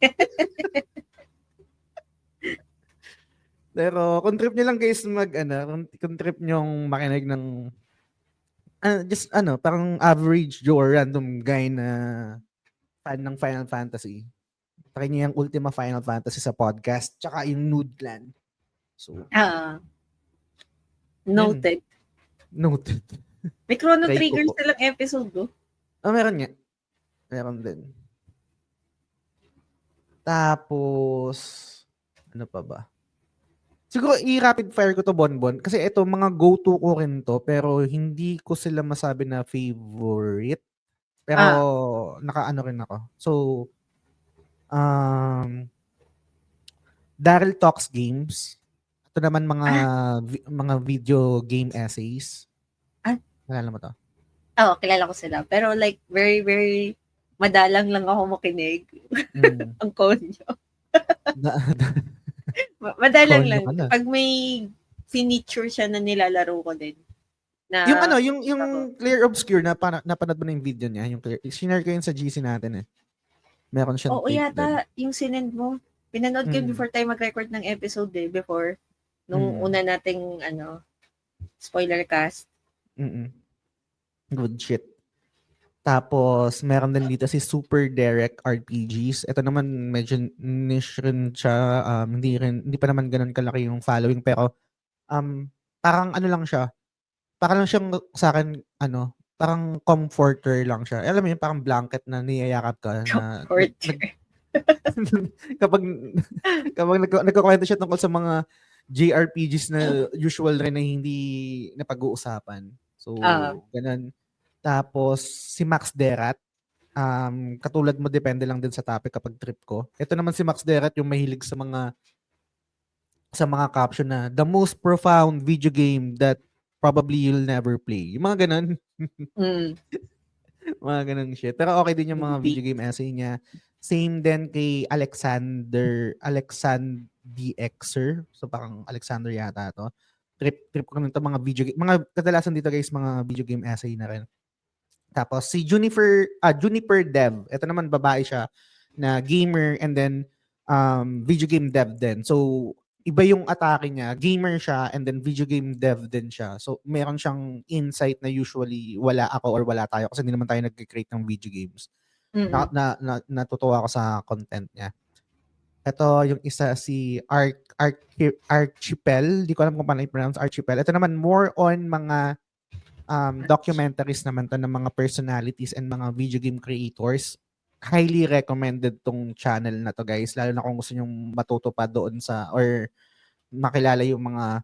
Pero kung trip niyo lang guys kung trip niyo makinig ng parang average Joe or random guy na fan ng Final Fantasy, try niyo yung Ultima Final Fantasy sa podcast tsaka yung Nude Clan. So, noted. May Chrono Trigger silang episode, no? Meron nga. Meron din. Tapos, ano pa ba? Siguro i-rapid fire ko to, Bonbon, kasi ito mga go-to ko rin to, pero hindi ko sila masabi na favorite. Pero naka-ano rin ako. So, Daryl Talks Games. Ito naman mga video game essays. Kilala mo to? Oo, kilala ko sila. Pero like, very, very madalang lang ako makinig. Ang konyo. Madalang lang. Pag may feature siya na nilalaro ko din. Na, yung Clear Obscure na napanood mo na yung video niya, yung Clear, sinare ko yun sa GC natin eh. Meron siyang tape yata din. Yung sinend mo. Pinanood ko before tayo mag-record ng episode eh, before. Nung una nating, spoiler cast. Good shit. Tapos, meron din dito si Super Derek RPGs. Ito naman, medyo niche rin siya. Hindi pa naman ganun kalaki yung following. Pero, parang ano lang siya. Parang lang siyang sa akin, parang comforter lang siya. Alam mo yun, parang blanket na niyayakap ka. Kapag nagkakwento siya tungkol sa mga JRPGs na usual rin na hindi napag-uusapan. So, ganun. Tapos, si Max Derat, katulad mo, depende lang din sa topic kapag trip ko. Ito naman si Max Derat, yung mahilig sa mga caption na the most profound video game that probably you'll never play. Yung mga ganun. Mga ganun shit. Pero okay din yung mga video game essay niya. Same din kay Alexander DXer. So parang Alexander yata to. Trip ko nito mga video game. Mga kadalasan dito guys, mga video game essay na rin. Tapos si Juniper Dev. Ito naman babae siya na gamer and then video game dev din. So iba yung atake niya. Gamer siya and then video game dev din siya. So meron siyang insight na usually wala ako or wala tayo kasi hindi naman tayo nag-create ng video games. Natutuwa ako sa content niya. Ito yung isa si Archipel. Di ko alam kung paano i-pronounce Archipel. Ito naman more on mga documentaries naman to ng mga personalities and mga video game creators. Highly recommended tong channel na to, guys. Lalo na kung gusto nyo matuto pa doon sa or makilala yung mga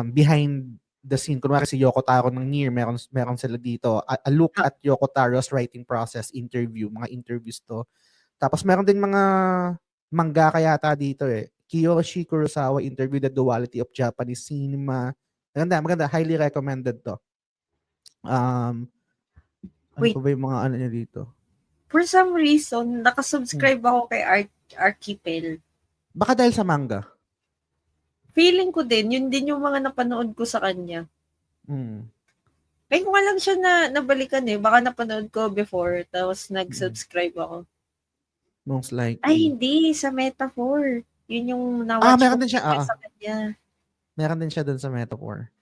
behind the scene. Kunwari si Yoko Taro ng Nier, meron sila dito. A look at Yoko Taro's writing process, interview, mga interviews to. Tapos meron din mga mangaka yata dito eh. Kiyoshi Kurosawa interview The Duality of Japanese Cinema. Maganda. Highly recommended to. Ano Wait. pa ba yung mga ano niya dito? For some reason, nakasubscribe ako kay Archipel. Baka dahil sa manga. Feeling ko din, yun din yung mga napanood ko sa kanya. Kaya ko nga lang siya nabalikan eh. Baka napanood ko before, tapos nag-subscribe ako. Most likely. Ay, hindi. Sa Metaphor. Yun yung na-watch meron din siya. sa kanya. Meron din siya dun sa Metaphor.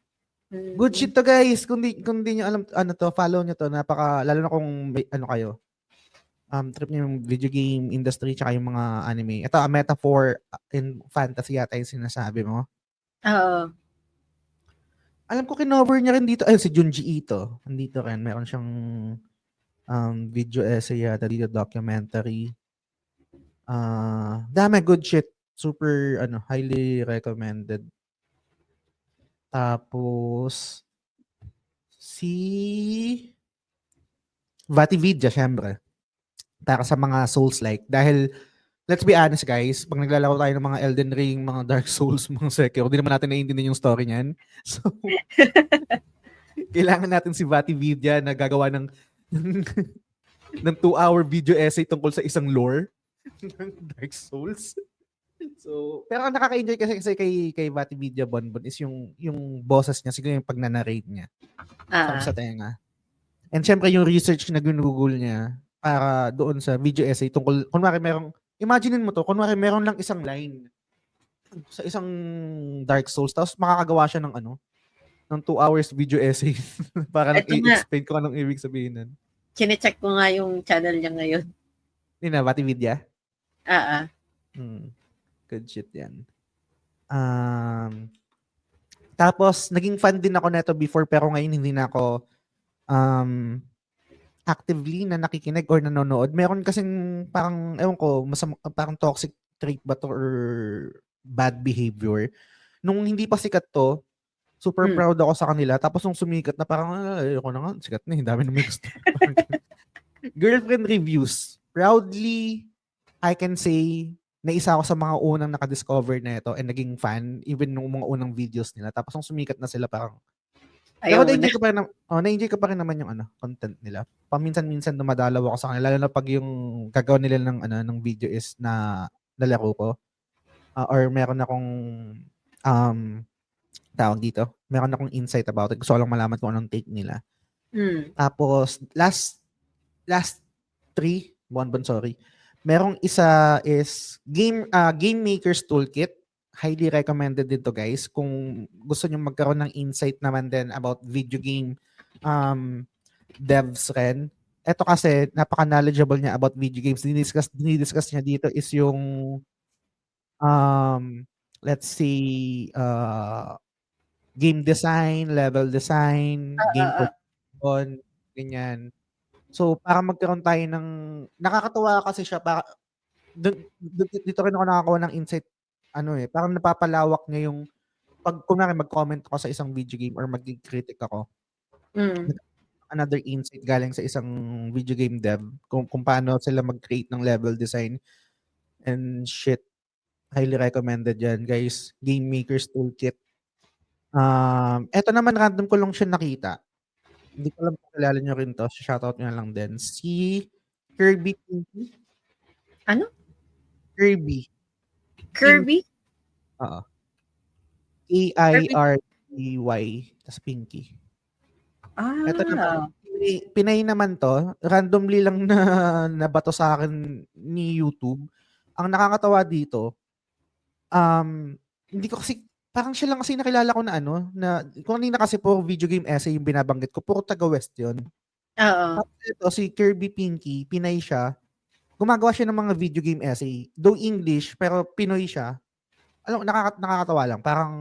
Good shit to, guys. Kung di nyo alam, follow nyo to. Lalo na kung may, kayo. Trip nyo yung video game industry tsaka yung mga anime. Ito, a metaphor in fantasy yata yung sinasabi mo. Oo. Alam ko kinover niya rin dito. Ay, si Junji Ito. Nandito rin. Meron siyang video essay yata dito, documentary. Dami, good shit. Super, highly recommended. Tapos, si Vatividya, syempre. Para sa mga Souls-like. Dahil, let's be honest guys, pag naglalaro tayo ng mga Elden Ring, mga Dark Souls, mga Sekiro, hindi naman natin naiintindihan yung story niyan. So, kailangan natin si Vatividya na gagawa ng 2-hour video essay tungkol sa isang lore ng Dark Souls. So, pero ang nakaka-enjoy kasi kay Vatividya Bonbon is yung boses niya, siguro yung pag-narrate niya. Sa tenga. And syempre yung research na ginugol niya para doon sa video essay tungkol, kunwari imaginin mo to, kunwari meron lang isang line sa isang Dark Souls, tapos makakagawa siya ng 2 hours video essay para i-explain kung anong ibig sabihin nun. Kine-check ko nga yung channel niya ngayon. Hindi na, Vatividya? Good shit yan. Tapos, naging fan din ako neto before, pero ngayon hindi na ako actively na nakikinig or nanonood. Meron kasing parang, ewan ko, parang toxic trait ba to or bad behavior. Nung hindi pa sikat to, super proud ako sa kanila. Tapos nung sumikat na parang, ayoko na nga, sikat na, dami na may gusto. Girlfriend reviews. Proudly, I can say, na isa ako sa mga unang nakadiscover na ito and naging fan, even nung mga unang videos nila. Tapos nung sumikat na sila, parang, pero na-enjoy ko pa rin naman yung content nila. Paminsan-minsan dumadalaw ako sa kanila, lalo na pag yung gagawa nila ng video is na nalaro ko. Or meron akong tawag dito. Meron akong insight about it. Gusto ko lang malaman kung anong take nila. Tapos, last 3, sorry. Merong isa is Game Maker's Toolkit. Highly recommended dito, guys. Kung gusto nyo magkaroon ng insight naman din about video game devs rin. Ito kasi, napaka-knowledgeable niya about video games. Dinidiscuss niya dito is yung let's say game design, level design, game production, ganyan. So, para magkaroon tayo ng nakakatuwa kasi siya dito rin ako nakakuha ng insight parang napapalawak niya yung pag kunwari mag-comment ako sa isang video game or mag-critic ako. Another insight galing sa isang video game dev kung paano sila mag-create ng level design and shit. Highly recommended yan, guys. Game Maker's Toolkit. Eto naman, random ko lang siya nakita. Hindi ko alam kung kilala nyo rin to. Shoutout nyo lang din. Si Kirby Pinky. Ano? Kirby. Oo. Kirby. Tas Pinky. Ito naman. Pinay naman to. Randomly lang na nabato sa akin ni YouTube. Ang nakakatawa dito, hindi ko kasi, parang siya lang kasi nakilala ko na na kung kanina kasi puro video game essay yung binabanggit ko, puro taga-West yun. Tapos ito, si Kirby Pinky, Pinay siya, gumagawa siya ng mga video game essay. Though English, pero Pinoy siya. Nakakatawa lang. Parang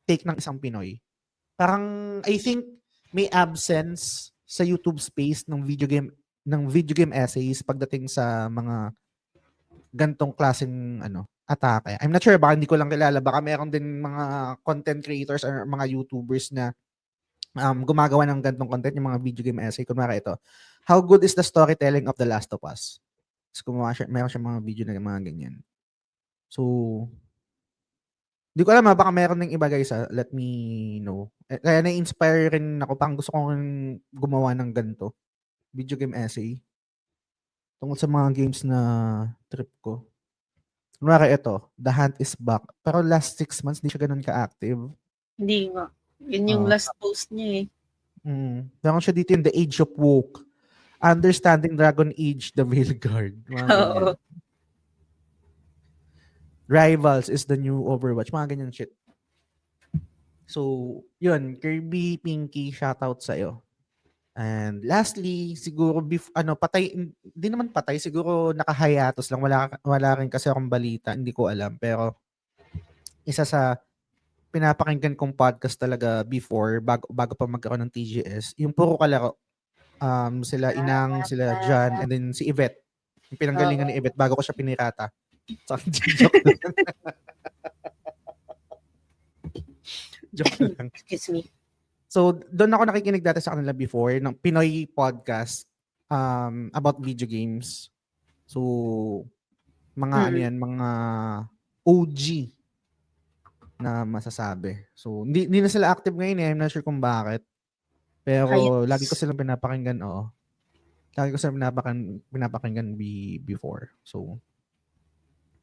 take ng isang Pinoy. Parang, I think, may absence sa YouTube space ng video game essays pagdating sa mga gantong klaseng atake. I'm not sure, baka hindi ko lang kilala, baka meron din mga content creators or mga YouTubers na gumagawa ng gantong content, yung mga video game essay. Kunwari ito, how good is the storytelling of The Last of Us? So, meron siya mga video na mga ganyan. So, di ko alam baka meron ng iba guys let me know. Kaya na-inspire rin ako, parang gusto kong gumawa ng ganito. Video game essay. Tungkol sa mga games na trip ko. Kunwari ito, The Hunt is Back. Pero last 6 months, di siya ganun ka-active. Hindi nga. Yun yung last post niya eh. Meron siya dito yung The Age of Woke. Understanding Dragon Age, The Veilguard. Oo. Rivals is the new Overwatch. Mga ganyan shit. So, yun. Kirby, Pinky, shoutout sa'yo. And lastly, siguro patay, hindi naman patay, siguro nakahiatus lang. Wala rin kasi akong balita, hindi ko alam. Pero isa sa pinapakinggan kong podcast talaga before, bago pa magkaroon ng TGS, yung puro kalaro. Sila Inang, sila John, and then si Yvette. Yung pinanggalingan ni Yvette bago ko siya pinirata. So, joke lang. Joke lang. Excuse me. So, doon ako nakikinig dati sa kanila before, ng Pinoy podcast about video games. So, mga mga OG na masasabi. So, hindi na sila active ngayon eh. I'm not sure kung bakit. Pero, lagi ko silang pinapakinggan, oo. Lagi ko silang pinapakinggan before. So,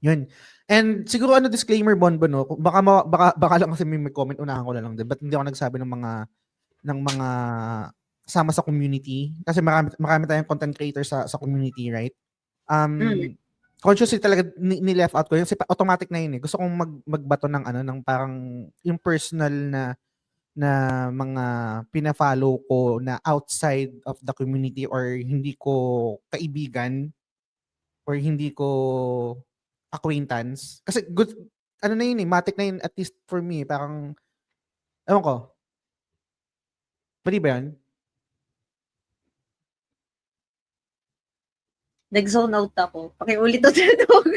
yun. And siguro disclaimer Bonbon, no? Baka lang kasi may comment, unahan ko na lang din. But hindi ako nagsabi ng mga kasama sa community kasi marami tayong content creators sa community, right? Consciously talaga ni left out ko yung automatic na yun eh. Gusto kong magbato ng ng parang yung personal na mga pina-follow ko na outside of the community or hindi ko kaibigan or hindi ko acquaintance. Kasi good na yun eh, matic na yun at least for me, parang ewan ko. Pwede ba yan? Nag-zone out ako. Pakiulit o tinatawag.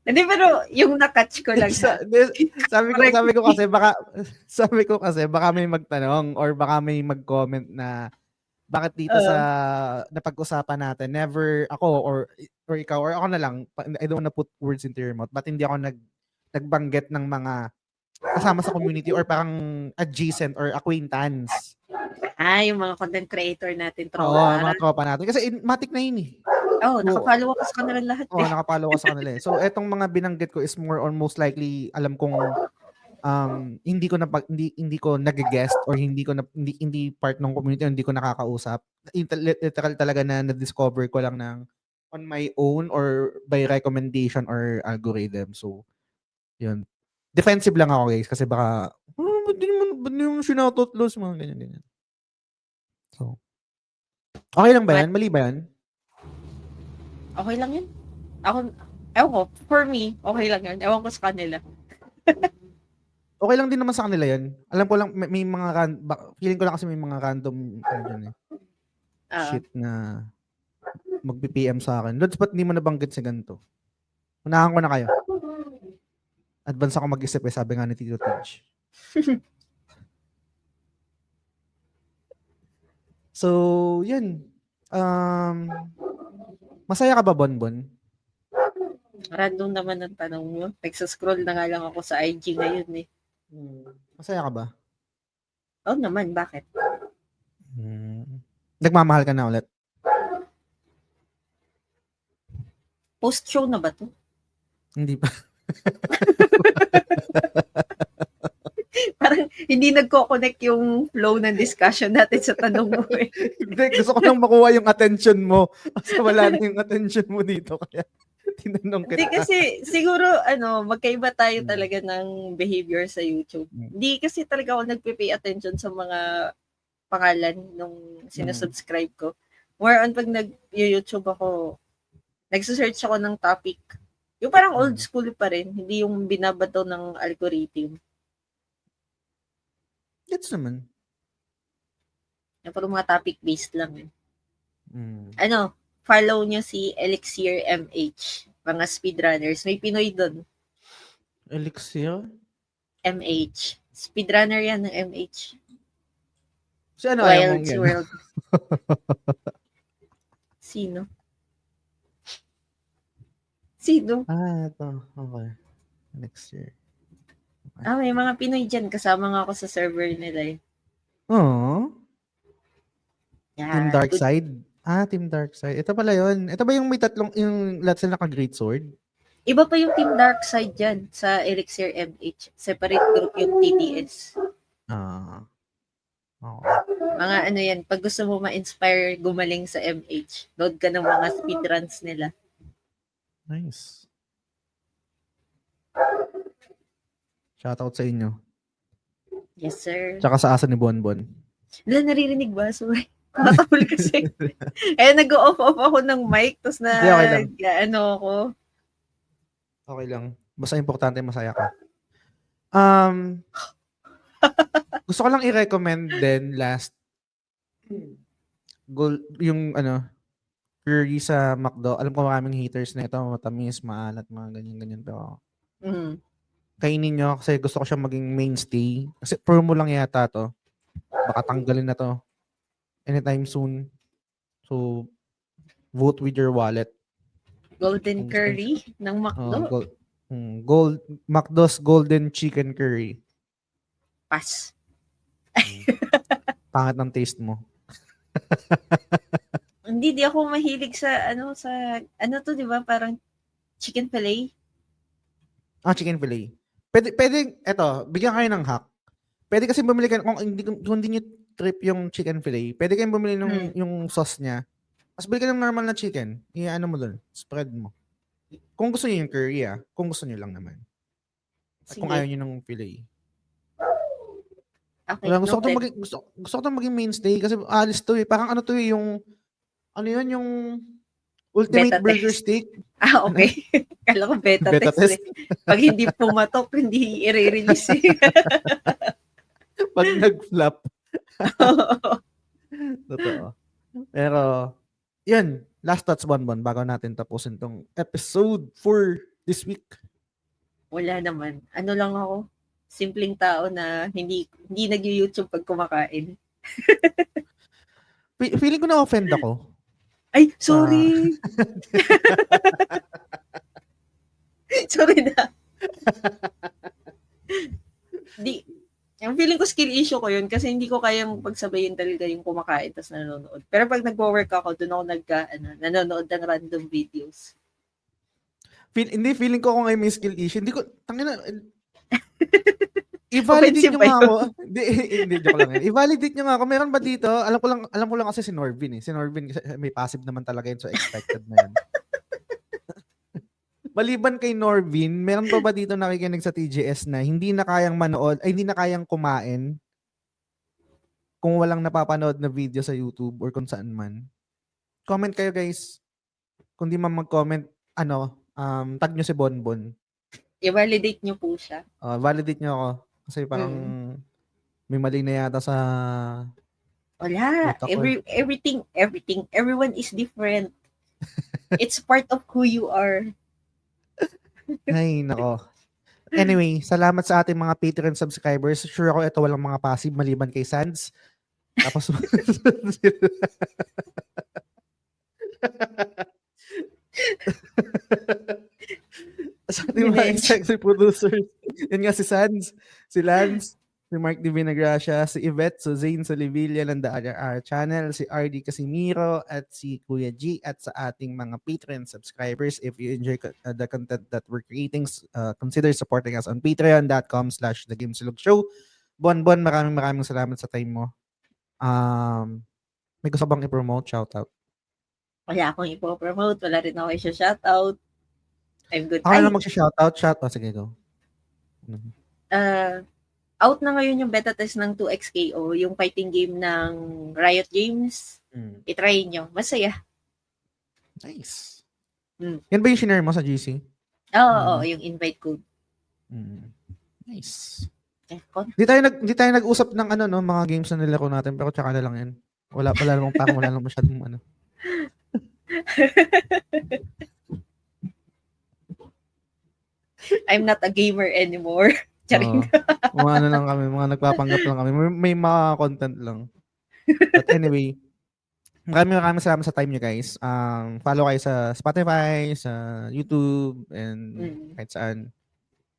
Hindi, pero yung na-catch ko lang. sabi ko kasi baka may magtanong or baka may mag-comment na bakit dito sa napag-usapan natin, never ako or ikaw or ako na lang, I don't wanna put words into your mouth, but hindi ako nagbanggit ng mga kasama sa community or parang adjacent or acquaintance. Yung mga content creator natin, tropa. Oo, mga tropa natin. Kasi matik na yun eh. Nakafollow ako sa kanila lahat eh. Nakafollow ako sa kanila eh. So, etong mga binanggit ko is more or most likely, alam kong hindi ko nag-guest or hindi part ng community, hindi ko nakakausap. Literal talaga na na-discover ko lang on my own or by recommendation or algorithm. So, yun. Defensive lang ako guys kasi baka ba't yung sinoutout loss mga ganyan. So, okay lang ba yan? Mali ba yan? Okay lang yun. Ewan ko, for me, okay lang yun. Ewan ko sa kanila. Okay lang din naman sa kanila yan. Alam ko lang, may mga feeling ko lang kasi may mga random shit na mag-PM sa akin. Lods, ba't hindi mo nabanggit sa ganito? Unahan ko na kayo. Advance ako mag-isip eh, sabi nga ni Tito Tej. So, yun. Masaya ka ba, Bonbon? Random naman ang tanong mo. Nagsascroll na nga lang ako sa IG ngayon eh. Masaya ka ba? Oo naman, bakit? Nagmamahal ka na ulit? Post-show na ba to? Hindi pa. Parang hindi nagko-connect yung flow ng discussion natin sa tanong mo eh. Hindi, gusto ko lang makuha yung attention mo. Kasi wala na yung attention mo dito. Kaya tinanong kita. Hindi kasi siguro magkaiba tayo talaga ng behavior sa YouTube. Hindi kasi talaga ako nagpe-pay attention sa mga pangalan nung sinusubscribe ko. More on pag nag-YouTube ako, nagsusearch ako ng topic. Yung parang old school pa rin, hindi yung binabato ng algorithm. Gets naman. Yung parang mga topic-based lang. Mm. Follow nyo si Elixir MH. Mga speedrunners. May Pinoy doon. Elixir? MH. Speedrunner yan ng MH. Si ano ayaw Wild mong yan? World. Sino? Ito. Okay. Elixir. May mga Pinoy dyan. Kasama nga ako sa server nila eh. Oh. Team Yan. Dark Side? Team Dark Side. Ito pala yun. Ito ba yung may tatlong, yung lahat sila naka-great sword? Iba pa yung Team Dark Side dyan sa Elixir MH. Separate group yung TTS. Mga yan, pag gusto mo ma-inspire gumaling sa MH, load ka ng mga speedruns nila. Nice. Shoutout sa inyo. Yes, sir. Tsaka sa asa ni Bonbon. Wala, naririnig ba? Sorry. Nakatahol kasi. Nag-off-off ako ng mic, tapos ako. Okay lang. Basta importante masaya ka. Gusto ko lang i-recommend din last yung curry sa McDo. Alam ko maraming haters na ito, matamis, maalat, mga ganyan-ganyan. Pero kainin nyo kasi gusto ko siya maging mainstay. Kasi promo lang yata to. Baka tanggalin na to anytime soon. So, vote with your wallet. Golden curry ng McDo. McDo's Golden Chicken Curry. Pass. Pangit ng taste mo. Hindi, di ako mahilig sa to, di ba? Parang chicken fillet. Chicken fillet. Pwede, eto, bigyan kayo ng hack. Pwede kasi bumili kayo, kung hindi nyo trip yung chicken fillet, pwede kayong bumili ng yung sauce niya. Tapos bili ka ng normal na chicken. Iano mo doon. Spread mo. Kung gusto niyo yung curry, kung gusto niyo lang naman. At kung ayaw niyo ng fillet. Okay, gusto ko itong maging mainstay kasi alis to eh. Parang yung yung ultimate beta burger test. steak. Okay. Kala ko beta test. Pag hindi pumatok, hindi i-release eh. Pag nag-flop. Totoo. Pero, yun. Last thoughts, Bonbon, bago natin tapusin tong episode for this week. Wala naman. Lang ako. Simpleng tao na hindi nag-YouTube pag kumakain. Feeling ko na-offend ako. Ay, sorry. Sorry na. Ang feeling ko skill issue ko yun kasi hindi ko kayang pagsabayin talaga yung kumakain tas nanonood. Pero pag nagwo-work ako, doon ako nanonood ng random videos. Feeling ko ako ngayon may skill issue. Hindi ko, i-validate nyo nga ako. Hindi, joke lang. I-validate nyo nga ako. Meron ba dito? Alam ko lang kasi si Norvin eh. Si Norvin, may passive naman talaga yun. So, expected na yun. Maliban kay Norvin, meron pa ba dito nakikinig sa TGS na hindi na kayang manood, ay hindi na kayang kumain kung walang napapanood na video sa YouTube or kung saan man? Comment kayo guys. Kung di man mag-comment, tag nyo si Bonbon. I-validate nyo po siya. Validate nyo ako. Kasi parang may mali na yata sa... Wala. Everything, everyone is different. It's part of who you are. Ay, nako. Anyway, salamat sa ating mga Patreon subscribers. Sure ako ito walang mga passive maliban kay Sands. Tapos... sa ating mga executive producers. Yan nga si Sands, si Lance, si Mark D. Vinagracia, si Yvette, si Zane Solivilla ng The RR Channel, si RD Casimiro, at si Kuya G, at sa ating mga Patreon subscribers. If you enjoy the content that we're creating, consider supporting us on patreon.com/thegamesulog-show. Bonbon, maraming salamat sa time mo. May gusto bang i-promote? Shoutout. Wala akong ipo-promote. Wala rin ako i-shoutout. I'm good. Ako na mag-shoutout. Sige, go. Out na ngayon yung beta test ng 2XKO, yung fighting game ng Riot Games. I-try nyo. Masaya. Nice. Yan ba yung shinare mo sa GC? Oo, yung invite code. Nice. Kon. Di tayo nag-usap ng mga games na nilaro natin, pero tsaka na lang yan. Wala namang masyadong ano. I'm not a gamer anymore. Charing. Mga lang kami, mga nagpapanggap lang kami. May mga content lang. But anyway, maraming salamat sa time nyo, guys. Follow kayo sa Spotify, sa YouTube, and kahit saan.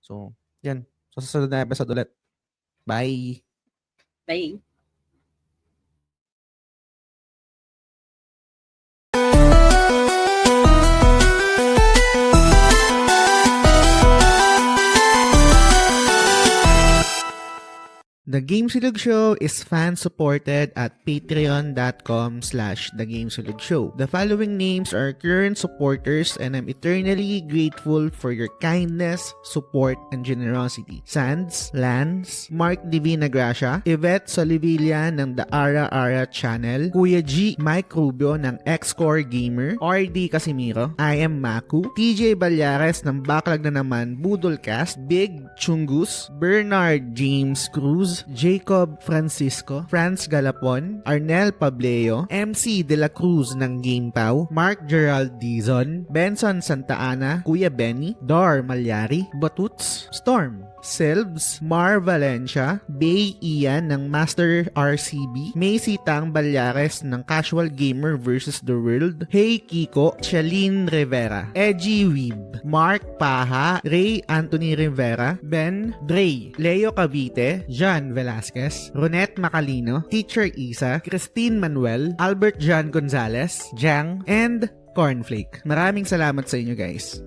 So, yan. So, sa susunod na episode ulit. Bye! Bye! The Gamesulog Show is fan-supported at patreon.com/thegamesulogshow. The following names are current supporters and I'm eternally grateful for your kindness, support, and generosity. Sands, Lance, Mark Divina Gracia, Yvette Solivilla ng The Ara Ara Channel, Kuya G, Mike Rubio ng X-Core Gamer, RD Casimiro, I am Maku, TJ Balyares ng Backlog na naman Budolcast, Big Chungus, Bernard James Cruz, Jacob Francisco, Franz Galapon, Arnel Pableo, MC De La Cruz ng GamePow, Mark Gerald Dizon, Benson Santa Ana, Kuya Benny, Dar Malyari, Batuts, Storm, Silves, Mar Valencia, Bay Ian ng Master RCB, Macy Tang Balyares ng Casual Gamer vs. The World, Hey Kiko, Shalene Rivera, Edgy Weeb, Mark Paha, Ray Anthony Rivera, Ben Dre, Leo Cavite, Jan Velasquez, Ronette Macalino, Teacher Isa, Christine Manuel, Albert John Gonzalez, Jang, and Cornflake. Maraming salamat sa inyo, guys.